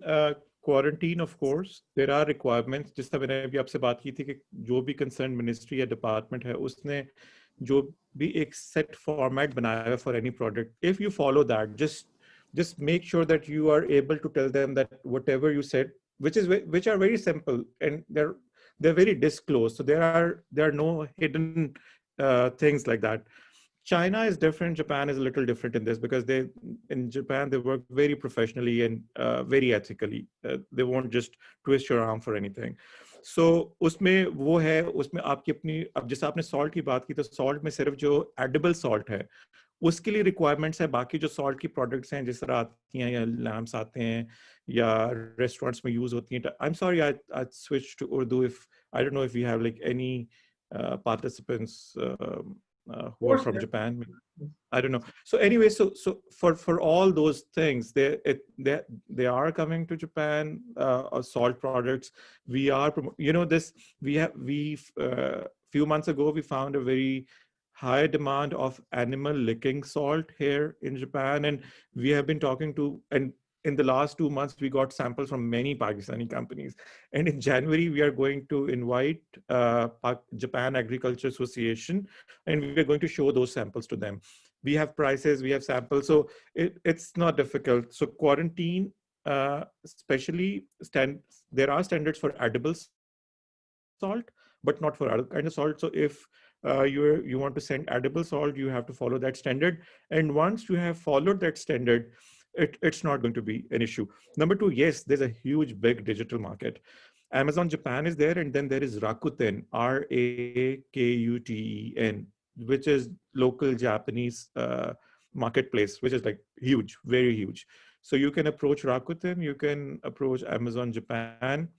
quarantine, of course, there are requirements. जिस तरह मैंने अभी आपसे बात की थी कि जो भी concerned ministry या department है, उसने जो भी एक set format बनाया है for any product. If you follow that, just make sure that you are able to tell them that whatever you said, which are very simple and they're very disclosed. So there are no hidden things like that. China is different. Japan is a little different in this because in Japan, they work very professionally and very ethically. They won't just twist your arm for anything. So उसमें वो है, उसमें आपकी अपनी, अब जैसे आपने salt की बात की, तो salt में सिर्फ जो edible salt है, उसके लिए requirements है. बाकी जो salt की products हैं, जिस तरह आती हैं या lamps आते हैं या restaurants में use होती हैं. I'm sorry, I switched to Urdu. I don't know if we have like any participants who are from Japan. I don't know. So anyway, so for all those things, they are coming to Japan. Salt products. We are, few months ago we found a very high demand of animal licking salt here in Japan, and we have been talking to, and in the last 2 months, we got samples from many Pakistani companies. And in January, we are going to invite Japan Agriculture Association, and we are going to show those samples to them. We have prices, we have samples, so it's not difficult. So quarantine, especially, there are standards for edible salt, but not for other kind of salt. So if you want to send edible salt, you have to follow that standard. And once you have followed that standard, it's not going to be an issue. Number two, yes, there's a huge, big digital market. Amazon Japan is there, and then there is Rakuten, Rakuten, which is local Japanese marketplace, which is like huge, very huge. So you can approach Rakuten, you can approach Amazon Japan.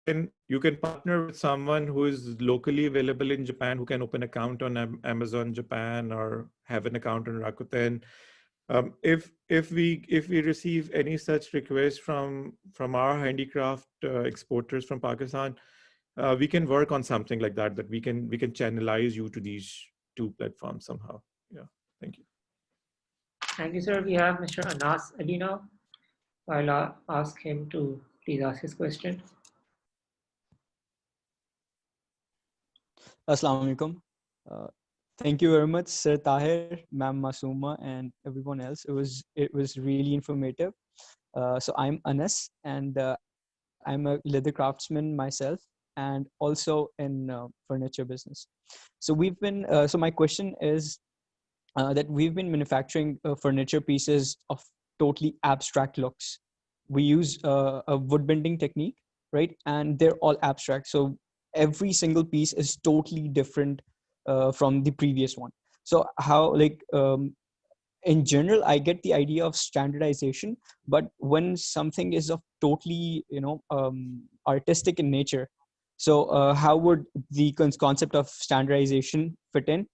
And you can partner with someone who is locally available in Japan, who can open account on Amazon Japan or have an account on Rakuten. If we receive any such request from our handicraft exporters from Pakistan, we can work on something like that. That we can channelize you to these two platforms somehow. Yeah, thank you. Thank you, sir. We have Mr. Anas Ali now. I'll ask him to please ask his question. Assalamu alaikum. Thank you very much, Sir Tahir, Ma'am Masuma, and everyone else. It was really informative. So I'm Anas, and I'm a leather craftsman myself, and also in furniture business. So we've been. So my question is that we've been manufacturing furniture pieces of totally abstract looks. We use a wood bending technique, right? And they're all abstract. So every single piece is totally different from the previous one. So how, like, in general, I get the idea of standardization, but when something is of totally, artistic in nature, so how would the concept of standardization fit in?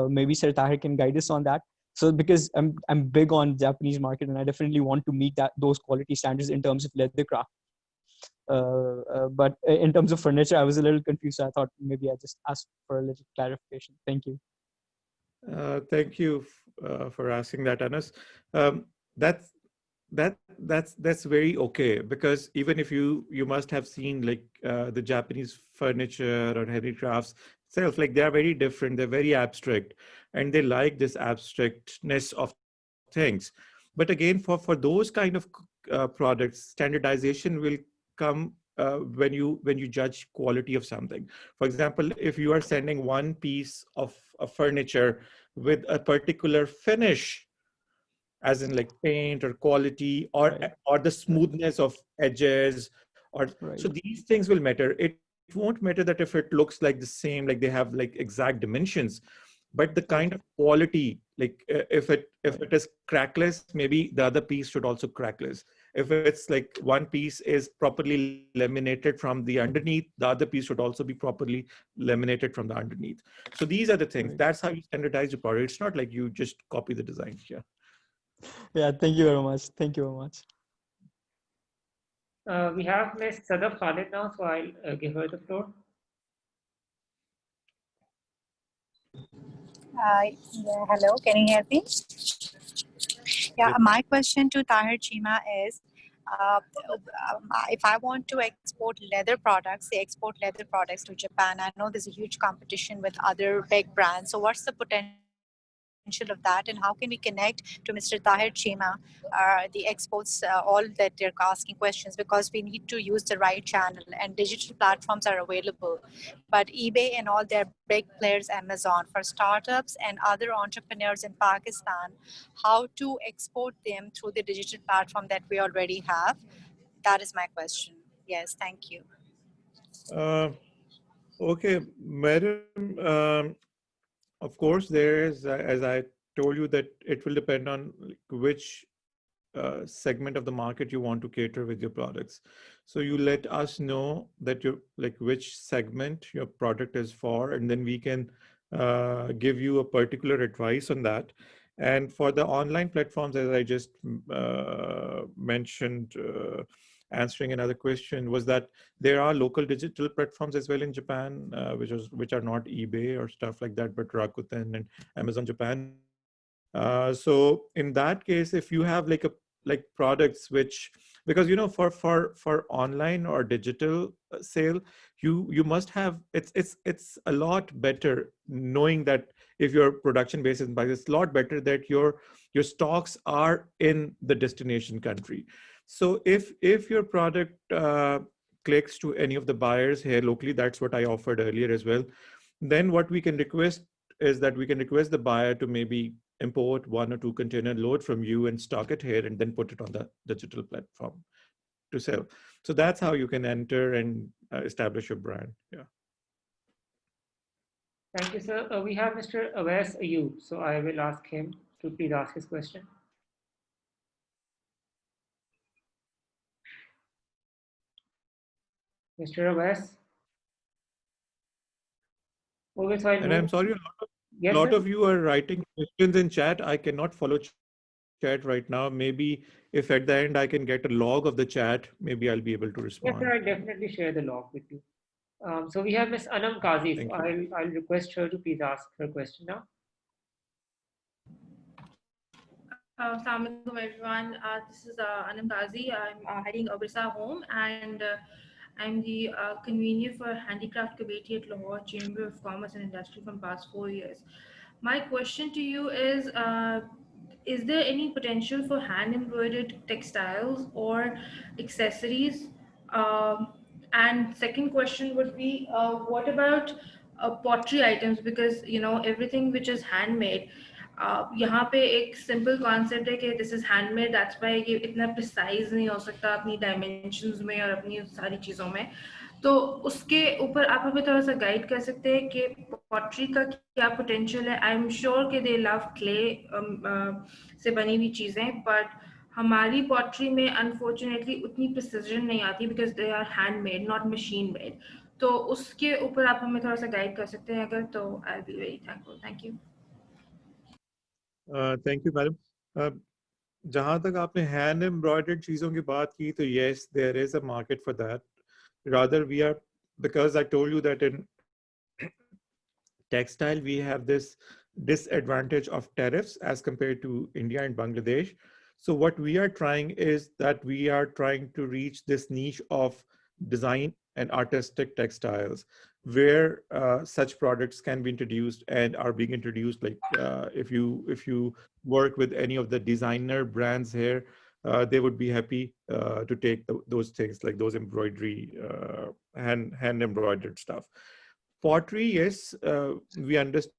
Maybe Sir Tahir can guide us on that. So because I'm big on Japanese market, and I definitely want to meet those quality standards in terms of leather craft. But in terms of furniture, I was a little confused. So I thought maybe I just asked for a little clarification. Thank you. Thank you for asking that, Anas. That's very okay, because even if you must have seen like the Japanese furniture or handicrafts itself, like they are very different, they're very abstract, and they like this abstractness of things. But again, for those kind of products, standardization will come when you judge quality of something. For example, if you are sending one piece of furniture with a particular finish, as in like paint or quality or the smoothness of edges, or so these things will matter. It won't matter that if it looks like the same, like they have like exact dimensions, but the kind of quality, like if it is crackless, maybe the other piece should also crackless. If it's like one piece is properly laminated from the underneath, the other piece should also be properly laminated from the underneath. So these are the things. That's how you standardize your product. It's not like you just copy the design. Yeah, thank you very much. Thank you very much. We have Ms. Sadaf Khalid now, so I'll give her the floor. Yeah, hello, can you hear me? Yeah, my question to Tahir Cheema is, if I want to export leather products, say export leather products to Japan, I know there's a huge competition with other big brands. So what's the potential of that, and how can we connect to Mr. Tahir Cheema, the exports, all that they're asking questions, because we need to use the right channel, and digital platforms are available, but eBay and all their big players, Amazon, for startups and other entrepreneurs in Pakistan, how to export them through the digital platform that we already have? That is my question. Yes, thank you. Okay, madam. Of course, there is, as I told you, that it will depend on which segment of the market you want to cater with your products. So you let us know that you like which segment your product is for, and then we can give you a particular advice on that. And for the online platforms, as I just mentioned, answering another question, was that there are local digital platforms as well in Japan, which are not eBay or stuff like that, but Rakuten and Amazon Japan. So in that case, if you have like products which, because for online or digital sale, you must have, it's a lot better knowing that if your production base is, it's a lot better that your stocks are in the destination country. So if your product clicks to any of the buyers here locally, that's what I offered earlier as well, then what we can request is that we can request the buyer to maybe import 1 or 2 container load from you and stock it here and then put it on the digital platform to sell. So that's how you can enter and establish your brand. Yeah. Thank you, sir. We have Mr. Awais Ayub, so I will ask him to please ask his question. Mr. Awais? Okay, so And I'm sorry, yes, a lot sir? of you are writing questions in chat. I cannot follow chat right now. Maybe if at the end I can get a log of the chat, maybe I'll be able to Yes, respond. sir, I'll definitely share the log with you. So we have Ms. Anam Qazi. So I'll request her to please ask her question now. Assalamu alaikum everyone. This is Anam Qazi. I'm heading Abirsa Home, and I'm the convener for Handicraft Committee at Lahore Chamber of Commerce and Industry from past 4 years. My question to you is there any potential for hand embroidered textiles or accessories? And second question would be, what about pottery items? Because everything which is handmade, यहाँ पे एक simple concept है कि this is handmade, that's why ये इतना precise नहीं हो सकता अपनी डायमेंशंस में और अपनी सारी चीज़ों में. तो उसके ऊपर आप हमें थोड़ा सा गाइड कर सकते हैं कि पॉटरी का क्या पोटेंशियल है. आई एम श्योर कि दे लव क्ले से बनी हुई चीज़ें, बट हमारी पॉटरी में अनफॉर्चुनेटली उतनी प्रिसीजन नहीं आती because they are handmade not machine made. तो उसके ऊपर आप हमें थोड़ा सा गाइड कर सकते हैं अगर, तो I will be very thankful. Thank you. Thank you madam. जहाँ तक आपने हैंड एम्ब्रॉयडर्ड चीज़ों की बात की, तो yes, there is a market for that. Rather, we are, because I told you that in textile we have this disadvantage of tariffs as compared to India and Bangladesh. So what we are trying is that we are trying to reach this niche of design and artistic textiles, where such products can be introduced and are being introduced. Like if you work with any of the designer brands here, they would be happy to take those things, like those embroidery, hand embroidered stuff. Pottery, yes, we understand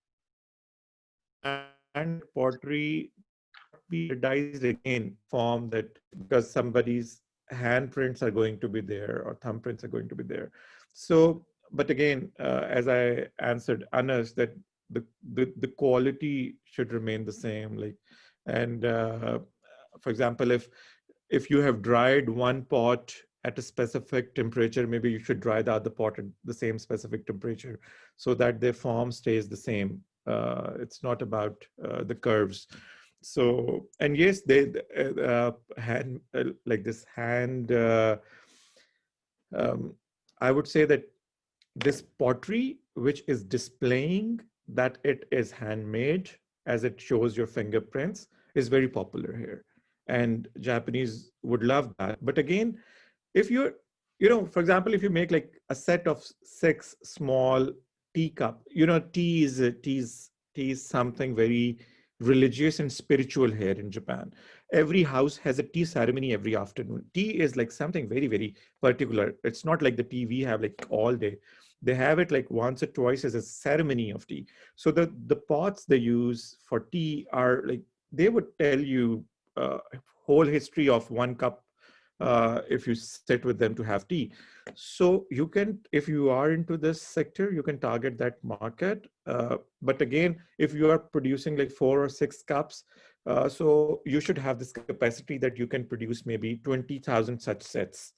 pottery be standardized again form that because somebody's handprints are going to be there or thumbprints are going to be there. So, but again, as I answered Anas, that the quality should remain the same. Like, and for example, if you have dried one pot at a specific temperature, maybe you should dry the other pot at the same specific temperature so that their form stays the same. It's not about the curves. So, and yes, they hand like this hand. I would say that this pottery, which is displaying that it is handmade, as it shows your fingerprints, is very popular here, and Japanese would love that. But again, if you're, for example, if you make like a set of 6 small teacup, tea is something very religious and spiritual here in Japan. Every house has a tea ceremony every afternoon. Tea is like something very, very particular. It's not like the tea we have like all day. They have it like once or twice as a ceremony of tea. So the pots they use for tea are like, they would tell you whole history of one cup if you sit with them to have tea. So you can, if you are into this sector, you can target that market. But again, if you are producing like 4 or 6 cups, so you should have this capacity that you can produce maybe 20,000 such sets.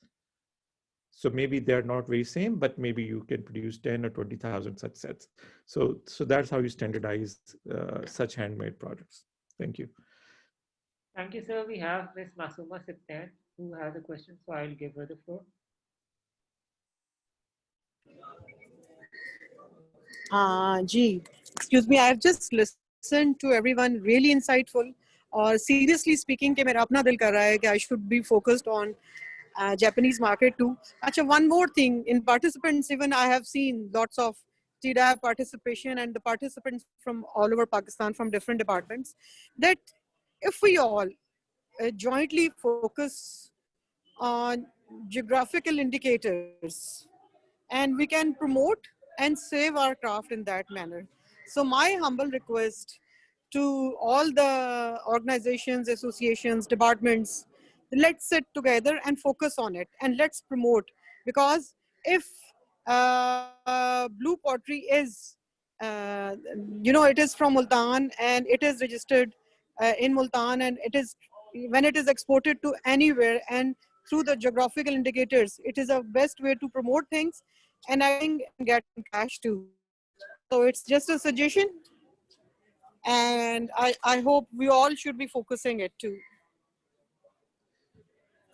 So maybe they're not very same, but maybe you can produce 10 or 20,000 such sets. So that's how you standardize such handmade products. Thank you. Thank you, sir. We have Ms. Masuma Siptan who has a question, so I'll give her the floor. Ji, excuse me, I've just listened to everyone, really insightful. Or seriously speaking, कि मेरा अपना दिल कर रहा है कि I should be focused on Japanese market too. Achha, one more thing, in participants, even I have seen lots of TDAP participation and the participants from all over Pakistan from different departments, that if we all jointly focus on geographical indicators and we can promote and save our craft in that manner. So my humble request to all the organizations, associations, departments, let's sit together and focus on it and let's promote, because if blue pottery is it is from Multan and it is registered in Multan, and it is when it is exported to anywhere and through the geographical indicators, it is a best way to promote things, and I think get cash too. So it's just a suggestion, and I hope we all should be focusing it too.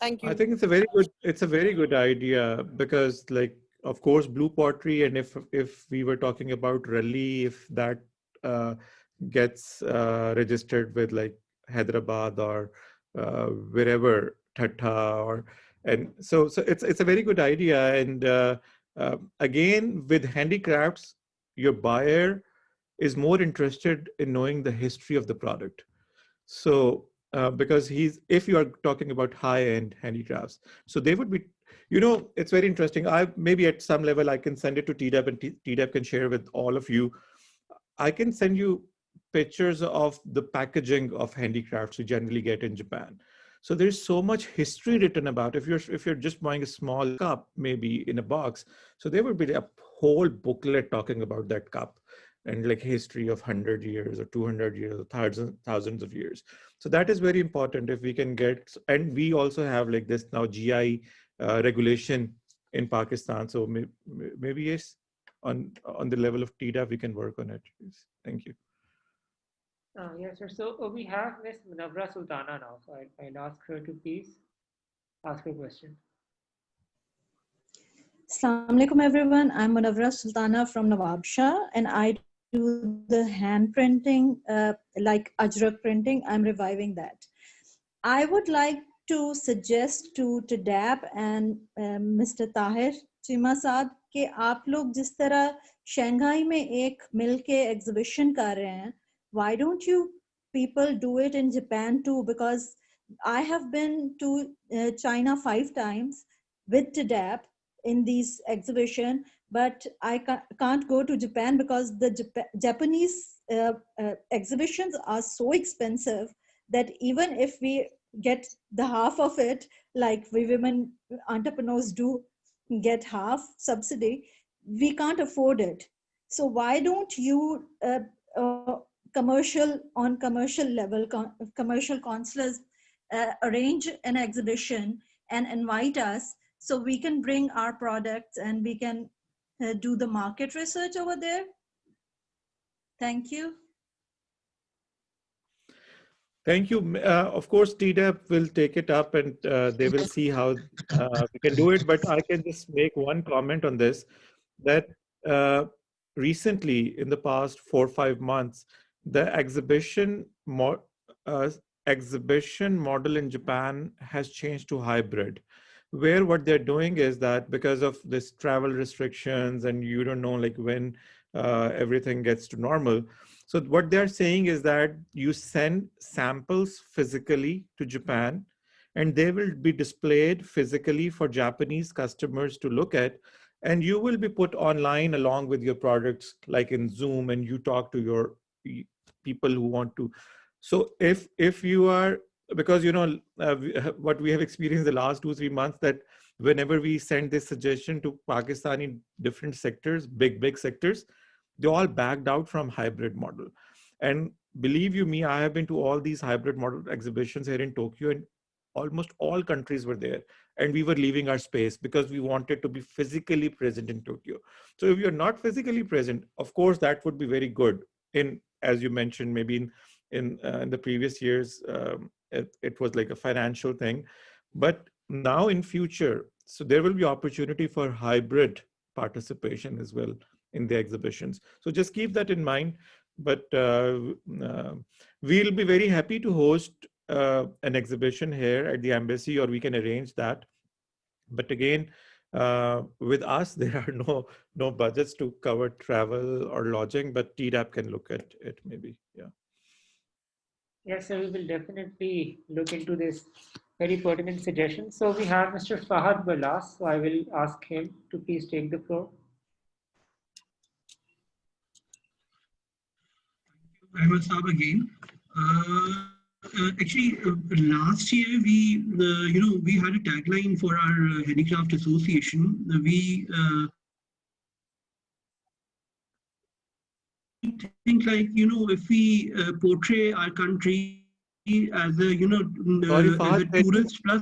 Thank you. I think it's a very good idea because, like, of course, blue pottery, and if we were talking about Raleigh, if that gets registered with like Hyderabad or wherever, Thatta, and so it's a very good idea. And again, with handicrafts, your buyer is more interested in knowing the history of the product. So because if you are talking about high-end handicrafts, so they would be, it's very interesting. Maybe at some level I can send it to TDAP, and TDAP can share with all of you. I can send you pictures of the packaging of handicrafts you generally get in Japan. So there's so much history written about. If you're just buying a small cup, maybe in a box, so there would be a whole booklet talking about that cup and like history of 100 years or 200 years or thousands of years. So that is very important if we can get, and we also have like this now GI regulation in Pakistan. So maybe yes, on the level of TDAP, we can work on it. Thank you. Yes, sir. So we have Ms. Munawwara Sultana now. So I'll ask her to please ask her question. Assalamu alaikum everyone. I'm Munawwara Sultana from Nawabshah, and I do the hand printing, like Ajrak printing. I'm reviving that. I would like to suggest to TDAP and Mr. Tahir Cheema कि आप लोग जिस तरह Shanghai में एक मिलके exhibition कर रहे हैं, why don't you people do it in Japan too? Because I have been to China 5 times with TDAP in these exhibition, but I can't go to Japan because the Japanese exhibitions are so expensive that even if we get the half of it, like we women entrepreneurs do get half subsidy, we can't afford it. So why don't you commercial level, commercial consulars arrange an exhibition and invite us so we can bring our products and we can do the market research over there? Thank you. Thank you. Of course, TDAP will take it up and they will see how we can do it. But I can just make one comment on this, that recently, in the past 4 or 5 months, the exhibition model in Japan has changed to hybrid, where what they're doing is that because of this travel restrictions and you don't know like when everything gets to normal. So what they're saying is that you send samples physically to Japan and they will be displayed physically for Japanese customers to look at, and you will be put online along with your products like in Zoom, and you talk to your people who want to. So if you are, because what we have experienced the last 2-3 months, that whenever we send this suggestion to Pakistan in different sectors, big sectors, they all backed out from hybrid model. And believe you me, I have been to all these hybrid model exhibitions here in Tokyo, and almost all countries were there, and we were leaving our space because we wanted to be physically present in Tokyo. So if you're not physically present, of course, that would be very good. In, as you mentioned, maybe in the previous years, it was like a financial thing, but now in future, so there will be opportunity for hybrid participation as well in the exhibitions. So just keep that in mind. But we'll be very happy to host an exhibition here at the embassy, or we can arrange that. But again, with us, there are no budgets to cover travel or lodging, but TDAP can look at it maybe. Yeah. Yes, sir, we will definitely look into this very pertinent suggestion. So we have Mr. Fahad Balas, so I will ask him to please take the floor. Ahmed Saab again. Actually, last year we had a tagline for our Handicraft Association. think like, if we portray our country as a, Sorry, as a Fahad, tourist plus.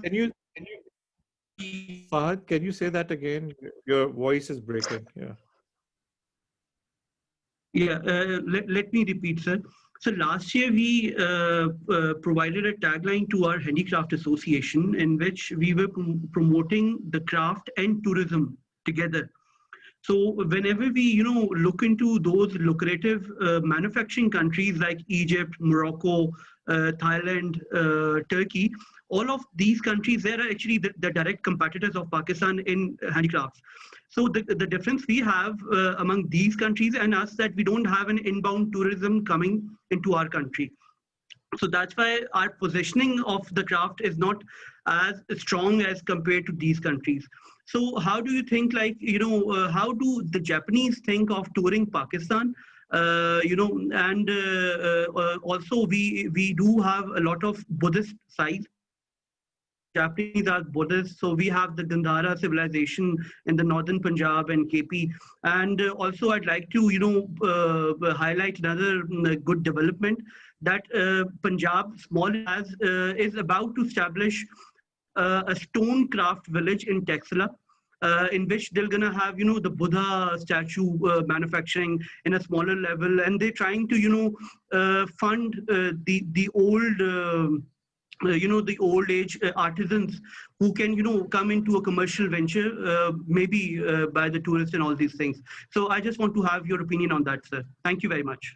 Fahad, can you say that again? Your voice is breaking. Yeah. Yeah, let me repeat, sir. So last year we provided a tagline to our handicraft association in which we were promoting the craft and tourism together. So whenever we, look into those lucrative manufacturing countries like Egypt, Morocco, Thailand, Turkey, all of these countries, they are actually the direct competitors of Pakistan in handicrafts. So the difference we have among these countries and us that we don't have an inbound tourism coming into our country. So that's why our positioning of the craft is not as strong as compared to these countries. So how do you think, like, how do the Japanese think of touring Pakistan? And also we do have a lot of Buddhist sites. Japanese are Buddhists, so we have the Gandhara civilization in the northern Punjab and KP. And also, I'd like to, highlight another good development that Punjab small has is about to establish a stone craft village in Texela. In which they're gonna have, the Buddha statue manufacturing in a smaller level, and they're trying to, fund the old. The old age artisans who can, come into a commercial venture, maybe by the tourists and all these things. So I just want to have your opinion on that, sir. Thank you very much.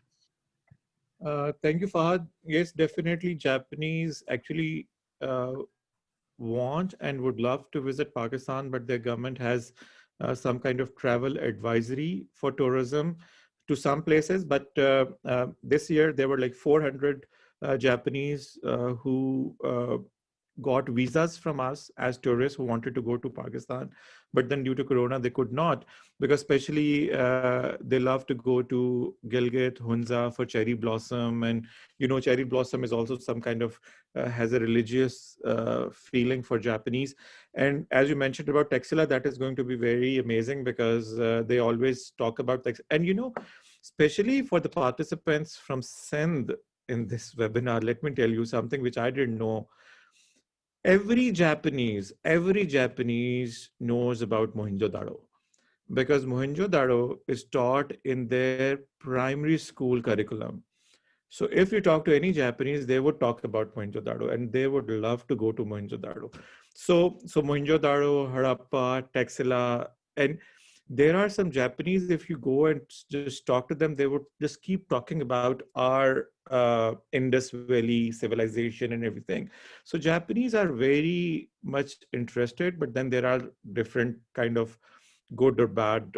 Thank you, Fahad. Yes, definitely. Japanese actually want and would love to visit Pakistan, but their government has some kind of travel advisory for tourism to some places. But this year there were like 400 Japanese who got visas from us as tourists who wanted to go to Pakistan, but then due to Corona they could not, because especially they love to go to Gilgit, Hunza for cherry blossom, and cherry blossom is also some kind of has a religious feeling for Japanese. And as you mentioned about Texila, that is going to be very amazing because they always talk about Texila. And especially for the participants from Sindh in this webinar, let me tell you something which I didn't know. Every Japanese knows about Mohenjo-daro, because Mohenjo-daro is taught in their primary school curriculum. So if you talk to any Japanese, they would talk about Mohenjo-daro and they would love to go to Mohenjo-daro. So Mohenjo-daro, Harappa, Texila, and there are some Japanese, if you go and just talk to them, they would just keep talking about our Indus Valley civilization and everything. So Japanese are very much interested, but then there are different kind of good or bad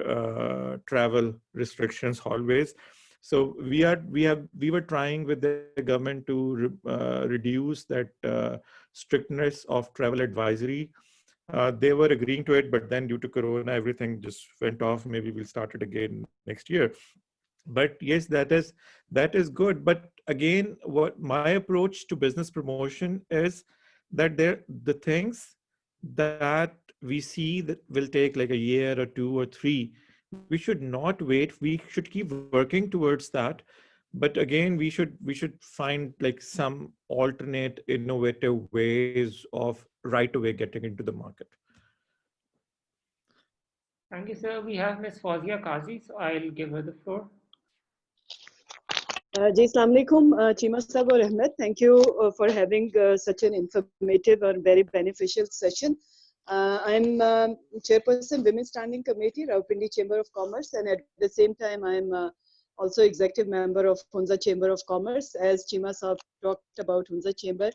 travel restrictions always. So we were trying with the government to reduce that strictness of travel advisory. They were agreeing to it, but then due to Corona, everything just went off. Maybe we'll start it again next year. But yes, that is good. But again, what my approach to business promotion is that the things that we see that will take like a year or 2 or 3, we should not wait. We should keep working towards that. But again, we should find like some alternate innovative ways of right away getting into the market. Thank you, sir. We have Ms. Fawzia Qazi, so I'll give her the floor. Ji, Assalamu alaikum, Cheema Sahab or Ahmed. Thank you for having such an informative or very beneficial session. I'm Chairperson, Women's Standing Committee, Rawalpindi Chamber of Commerce, and at the same time, I'm also executive member of Hunza Chamber of Commerce, as Cheema Sahab talked about Hunza Chamber.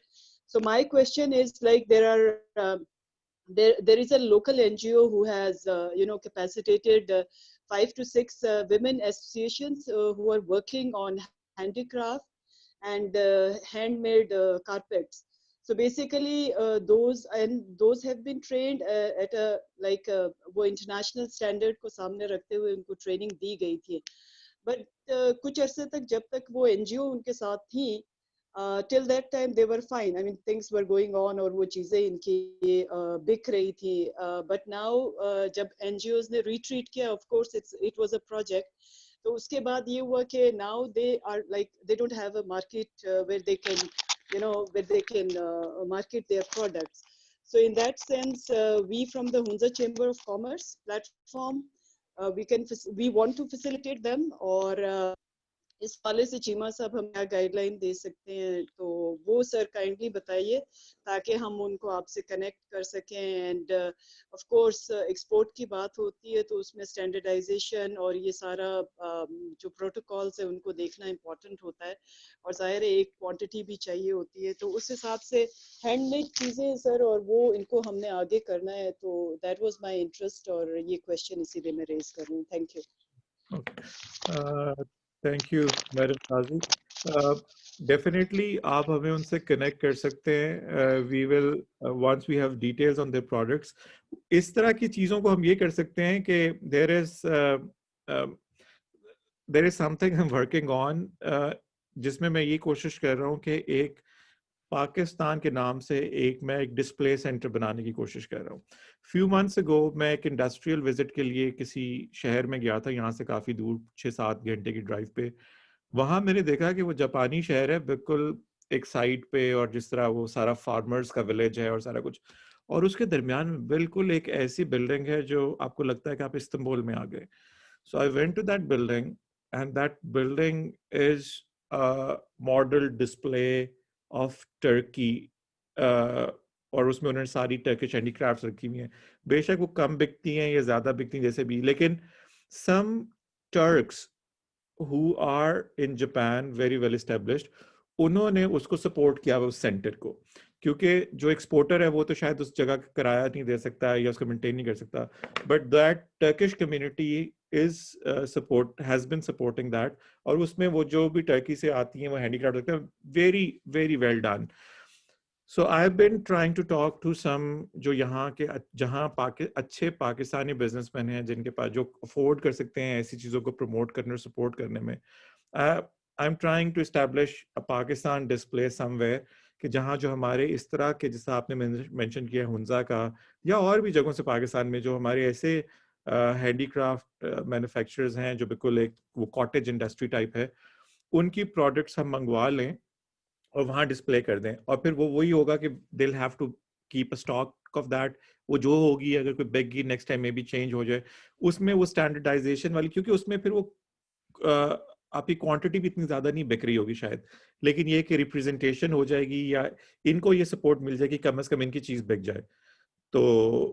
So my question is, like, there is a local NGO who has, capacitated 5 to 6 women associations who are working on handicraft and handmade carpets. So basically, those have been trained at a वो international standard को सामने रखते हुए उनको training दी गई थी. But कुछ अरसे तक जब तक वो NGO उनके साथ थी, till that time they were fine. I mean, things were going on और वो चीजें इनकी बिक रही थी. But now जब NGOs ने retreat किया, of course it was a project. तो उसके बाद ये हुआ कि now they are like they don't have a market where they can market their products. So in that sense, we from the Hunza Chamber of Commerce platform, we want to facilitate them, or इस वाले से चीमा साहब हम क्या guideline दे सकते हैं, तो वो सर काइंडली बताइए ताकि हम उनको आपसे कनेक्ट कर सकें. एंड ऑफ कोर्स एक्सपोर्ट की बात होती है तो उसमें स्टैंडर्डाइजेशन और ये सारा जो प्रोटोकॉल्स है उनको देखना इम्पोर्टेंट होता है, और जाहिर है एक क्वांटिटी भी चाहिए होती है, तो उस हिसाब से हैंडमेड चीज़ें सर, और वो इनको हमने आगे करना है. तो दैट वाज माय इंटरेस्ट, और ये क्वेश्चन इसीलिए मैं रेज कर रही हूँ. Thank you. Thank you madam Kazi. Definitely आप हमें उनसे कनेक्ट कर सकते हैं. We will once we have details on their products. इस तरह की चीज़ों को हम ये कर सकते हैं कि there is something I am working on, जिसमें मैं ये कोशिश कर रहा हूँ कि एक पाकिस्तान के नाम से मैं एक डिस्प्ले सेंटर बनाने की कोशिश कर रहा हूँ. फ्यू मंथ्स अगो मैं एक इंडस्ट्रियल विजिट के लिए किसी शहर में गया था, यहाँ से काफ़ी दूर 6-7 घंटे की ड्राइव पे. वहाँ मैंने देखा कि वो जापानी शहर है बिल्कुल एक साइड पे, और जिस तरह वो सारा फार्मर्स का विलेज है और सारा कुछ, और उसके दरमियान में बिल्कुल एक ऐसी बिल्डिंग है जो आपको लगता है कि आप इस्तांबुल में आ गए. So I went to that building, and that building is model display of Turkey, और उसमें उन्होंने सारी टर्किश हैंडीक्राफ्ट्स रखी हुई हैं. बेशक वो कम बिकती हैं या ज़्यादा बिकती हैं जैसे भी, लेकिन some Turks who are in Japan very well established, उन्होंने उसको सपोर्ट किया उस सेंटर को, क्योंकि जो एक्सपोर्टर है वो तो शायद उस जगह का किराया नहीं दे सकता है या उसको मेंटेन नहीं कर सकता, but that Turkish community has been supporting that, और उसमें वो जो भी टर्की से आती हैं वो हैंडीक्राफ्ट रखते हैं, very very well done. So I have been trying to talk to some जो यहाँ के अच्छे पाकिस्तानी बिजनेसमैन हैं जिनके पास जो अफोर्ड कर सकते हैं ऐसी चीज़ों को प्रमोट करने और सपोर्ट करने में. I am trying to establish a Pakistan display somewhere, कि जहाँ जो हमारे इस तरह के, जैसा आपने मेंशन किया हुंजा का या और भी जगहों से पाकिस्तान में जो हमारे ऐसे हैंडीक्राफ्ट मैन्युफैक्चरर्स हैं जो बिल्कुल एक वो कॉटेज इंडस्ट्री टाइप है, उनकी प्रोडक्ट्स हम मंगवा लें और वहाँ डिस्प्ले कर दें, और फिर वो वही होगा कि they will have to keep a stock of that. वो जो होगी अगर कोई बिकेगी नेक्स्ट टाइम में भी चेंज हो जाए, उसमें वो स्टैंडर्डाइजेशन वाली, क्योंकि उसमें फिर वो आपकी क्वांटिटी भी इतनी ज़्यादा नहीं बिक रही होगी शायद, लेकिन ये कि रिप्रेजेंटेशन हो जाएगी या इनको ये सपोर्ट मिल जाएगी कम से कम इनकी चीज़ बिक जाए. तो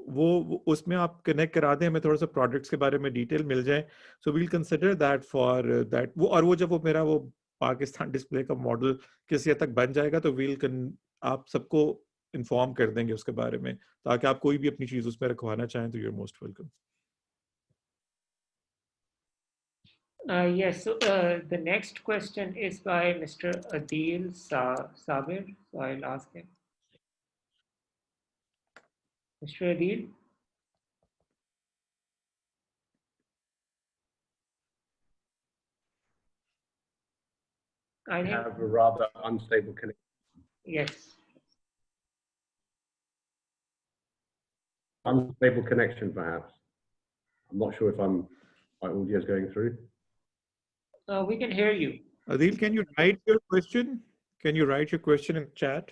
वो उसमें आप कनेक्ट करा दें, हमें थोड़ा सा प्रोडक्ट्स के बारे में डिटेल मिल जाए. So we'll consider that for that. और वो जब वो मेरा वो पाकिस्तान डिस्प्ले का मॉडल किसी हद तक बन जाएगा तो आप सबको इन्फॉर्म कर देंगे उसके बारे में, ताकि आप कोई भी अपनी चीज़ उसमें रखवाना चाहें तो you are most welcome. Yes, so the next question is by Mr. Adil Sabir. So I'll ask him. Mr. Adil? I have a rather unstable connection. Yes. Unstable connection, perhaps. I'm not sure if my audio is going through. We can hear you. Adil, can you write your question? Can you write your question in chat?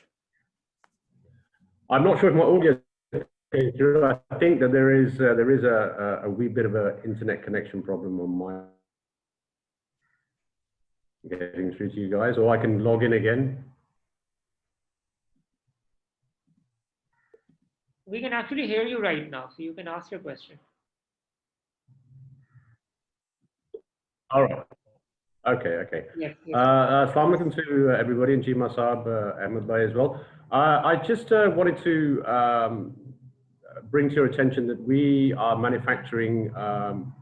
I'm not sure if my audio is going through. I think that there is a wee bit of an internet connection problem on my getting through to you guys, or I can log in again. We can actually hear you right now, so you can ask your question. All right. Okay. Yes. Assalamu alaikum to everybody, and Jima Saab, Ahmed Bhai as well. I just wanted to bring to your attention that we are manufacturing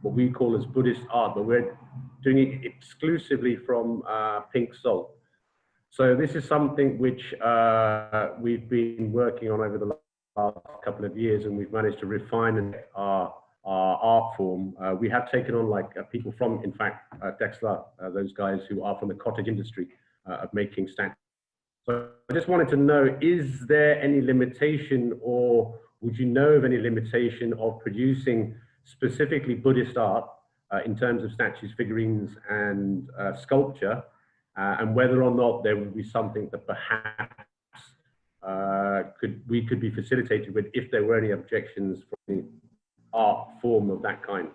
what we call as Buddhist art, but we're doing it exclusively from pink salt. So this is something which we've been working on over the last couple of years, and we've managed to refine our art form. We have taken on people from, in fact, Texla, those guys who are from the cottage industry of making statues. So I just wanted to know, is there any limitation, or would you know of any limitation of producing specifically Buddhist art in terms of statues, figurines, and sculpture, and whether or not there would be something that perhaps we could be facilitated with if there were any objections from the art form of that kind.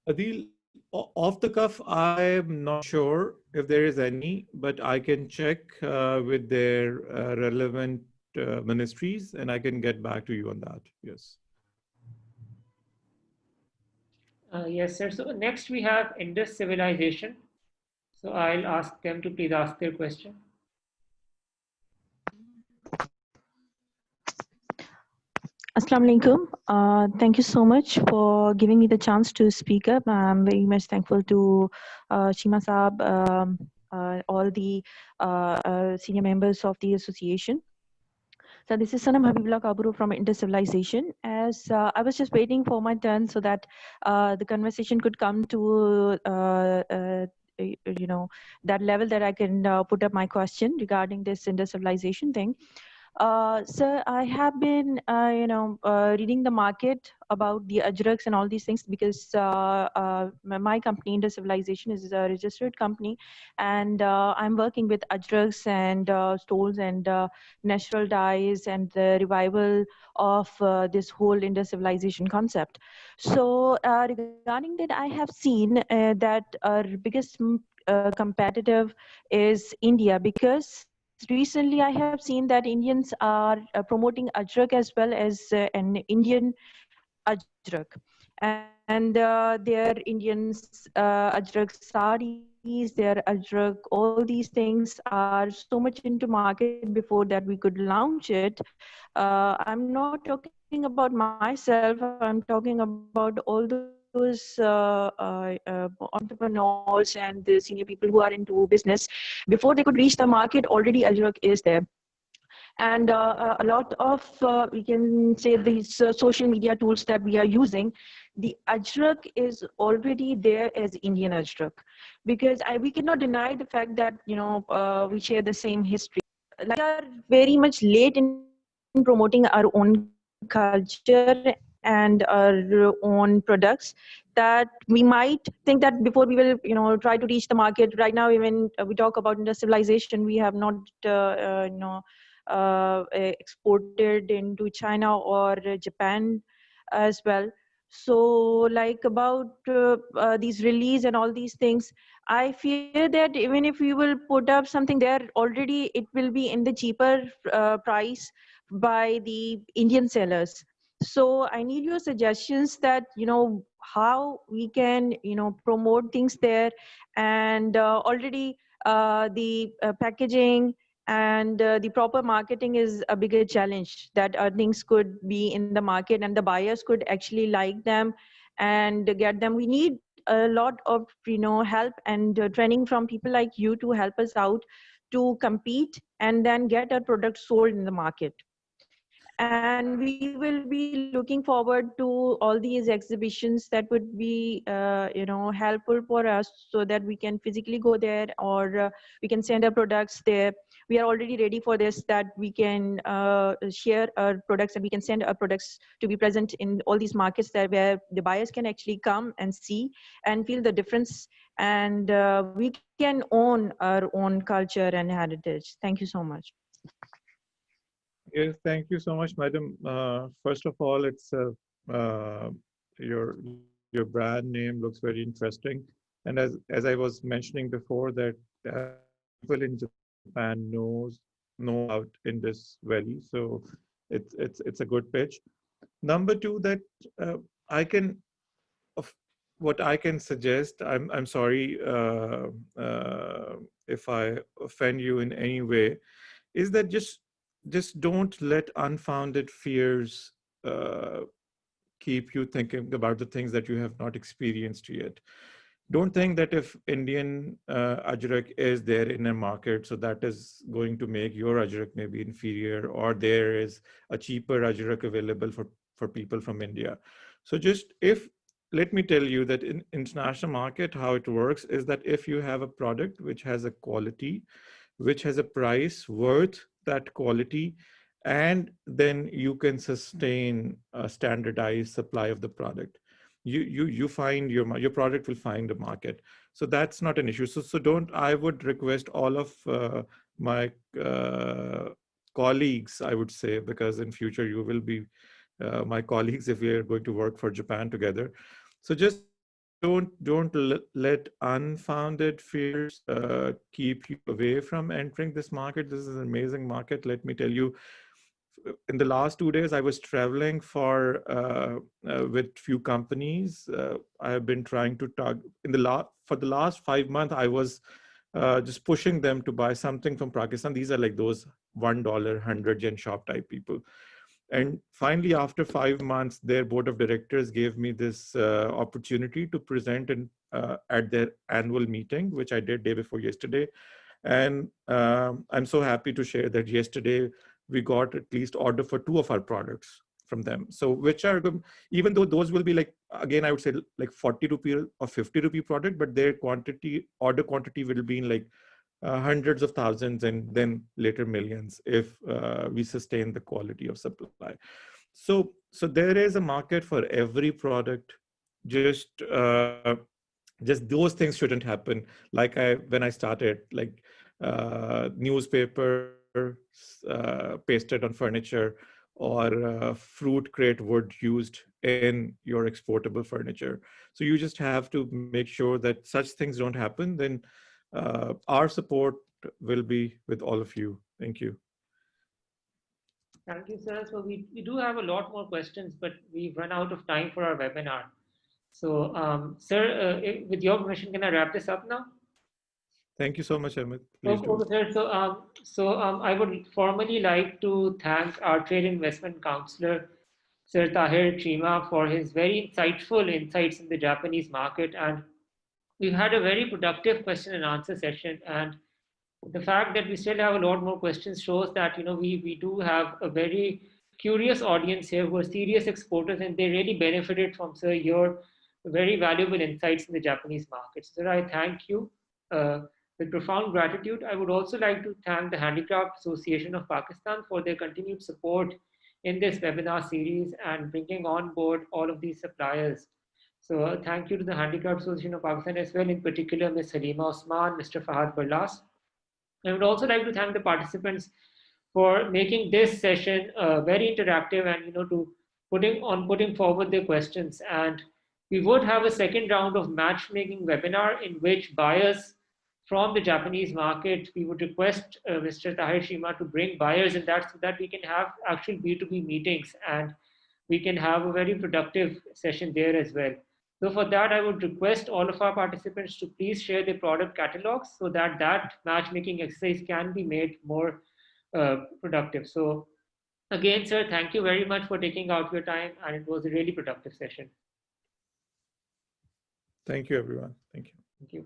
Adil, off the cuff, I'm not sure if there is any, but I can check with their relevant ministries and I can get back to you on that. Yes. Yes, sir. So next we have Indus Civilization. So I'll ask them to please ask their question. Assalamu alaikum. Thank you so much for giving me the chance to speak up. I'm very much thankful to Shima Saab, all the senior members of the association. So this is Sanam Habibullah Kaburu from Indus Civilization. As I was just waiting for my turn so that the conversation could come to you know, that level that I can put up my question regarding this Indus Civilization thing. Sir, I have been, you know, reading the market about the Ajraks and all these things because my company, Indus Civilization, is a registered company, and I'm working with Ajraks and stones and natural dyes and the revival of this whole Indus Civilization concept. So regarding that, I have seen that our biggest competitive is India, because recently I have seen that Indians are promoting Ajrak as well as an Indian Ajrak, and their Indians Ajrak sarees, their Ajrak, all these things are so much into market before that we could launch it. I'm not talking about myself, I'm talking about all those entrepreneurs and the senior people who are into business. Before they could reach the market, already Ajrak is there. And a lot of, we can say, these social media tools that we are using, the Ajrak is already there as Indian Ajrak, because we cannot deny the fact that, you know, we share the same history. Like, we are very much late in promoting our own culture and our own products, that we might think that before we will, you know, try to reach the market. Right now, even we talk about Indus Civilization, we have not, you know, exported into China or Japan as well. So like about these release and all these things, I fear that even if we will put up something there, already it will be in the cheaper price by the Indian sellers. So I need your suggestions that, you know, how we can, you know, promote things there. And already the packaging and the proper marketing is a bigger challenge, that things could be in the market and the buyers could actually like them and get them. We need a lot of, you know, help and training from people like you to help us out to compete and then get our product sold in the market. And we will be looking forward to all these exhibitions that would be, you know, helpful for us, so that we can physically go there, or we can send our products there. We are already ready for this, that we can share our products and we can send our products to be present in all these markets there, where the buyers can actually come and see and feel the difference. And we can own our own culture and heritage. Thank you so much. Yes, thank you so much, madam. First of all, it's your brand name looks very interesting, and as I was mentioning before, that people in Japan know about Indus Valley, so it's a good pitch. Number two, that what I can suggest. I'm sorry if I offend you in any way, is that just don't let unfounded fears keep you thinking about the things that you have not experienced yet. Don't think that if Indian Ajrak is there in a market, so that is going to make your Ajrak maybe inferior, or there is a cheaper Ajrak available for people from India. So let me tell you that in international market, how it works is that if you have a product which has a quality, which has a price worth that quality, and then you can sustain a standardized supply of the product. You find your product will find a market. So that's not an issue. So don't, I would request all of my colleagues, I would say, because in future you will be my colleagues if we are going to work for Japan together. So just don't let unfounded fears keep you away from entering this market. This is an amazing market. Let me tell you, in the last 2 days, I was traveling with few companies. I have been trying to talk for the last 5 months. I was just pushing them to buy something from Pakistan. These are like those $1, 100 yen shop type people. And finally, after 5 months, their board of directors gave me this opportunity to present at their annual meeting, which I did day before yesterday. And I'm so happy to share that yesterday we got at least order for 2 of our products from them. So which are, even though those will be like, again, I would say like 40 rupee or 50 rupee product, but their order quantity will be in like hundreds of thousands and then later millions if we sustain the quality of supply. So there is a market for every product. Just those things shouldn't happen. Like when I started, like newspaper pasted on furniture, or fruit crate wood used in your exportable furniture. So you just have to make sure that such things don't happen. Then our support will be with all of you. Thank you. Thank you, sir. So we do have a lot more questions, but we've run out of time for our webinar. So, sir, with your permission, can I wrap this up now? Thank you so much, Ahmed. Please do. Okay, sir. So I would formally like to thank our Trade Investment Counselor, Sir Tahir Chima, for his very insightful insights in the Japanese market. And we've had a very productive question and answer session. And the fact that we still have a lot more questions shows that, you know, we do have a very curious audience here who are serious exporters, and they really benefited from, sir, your very valuable insights in the Japanese market. Sir, I thank you. With profound gratitude, I would also like to thank the Handicraft Association of Pakistan for their continued support in this webinar series and bringing on board all of these suppliers. So thank you to the Handicraft Association of Pakistan as well, in particular Ms. Halima Osman, Mr. Fahad Barlas. I would also like to thank the participants for making this session very interactive and, you know, to putting forward their questions. And we would have a second round of matchmaking webinar in which buyers from the Japanese market, we would request Mr. Tahir Chima to bring buyers in that, so that we can have actual B2B meetings and we can have a very productive session there as well. So for that, I would request all of our participants to please share their product catalogs so that that matchmaking exercise can be made more productive. So again, sir, thank you very much for taking out your time, and it was a really productive session. Thank you, everyone. Thank you. Thank you.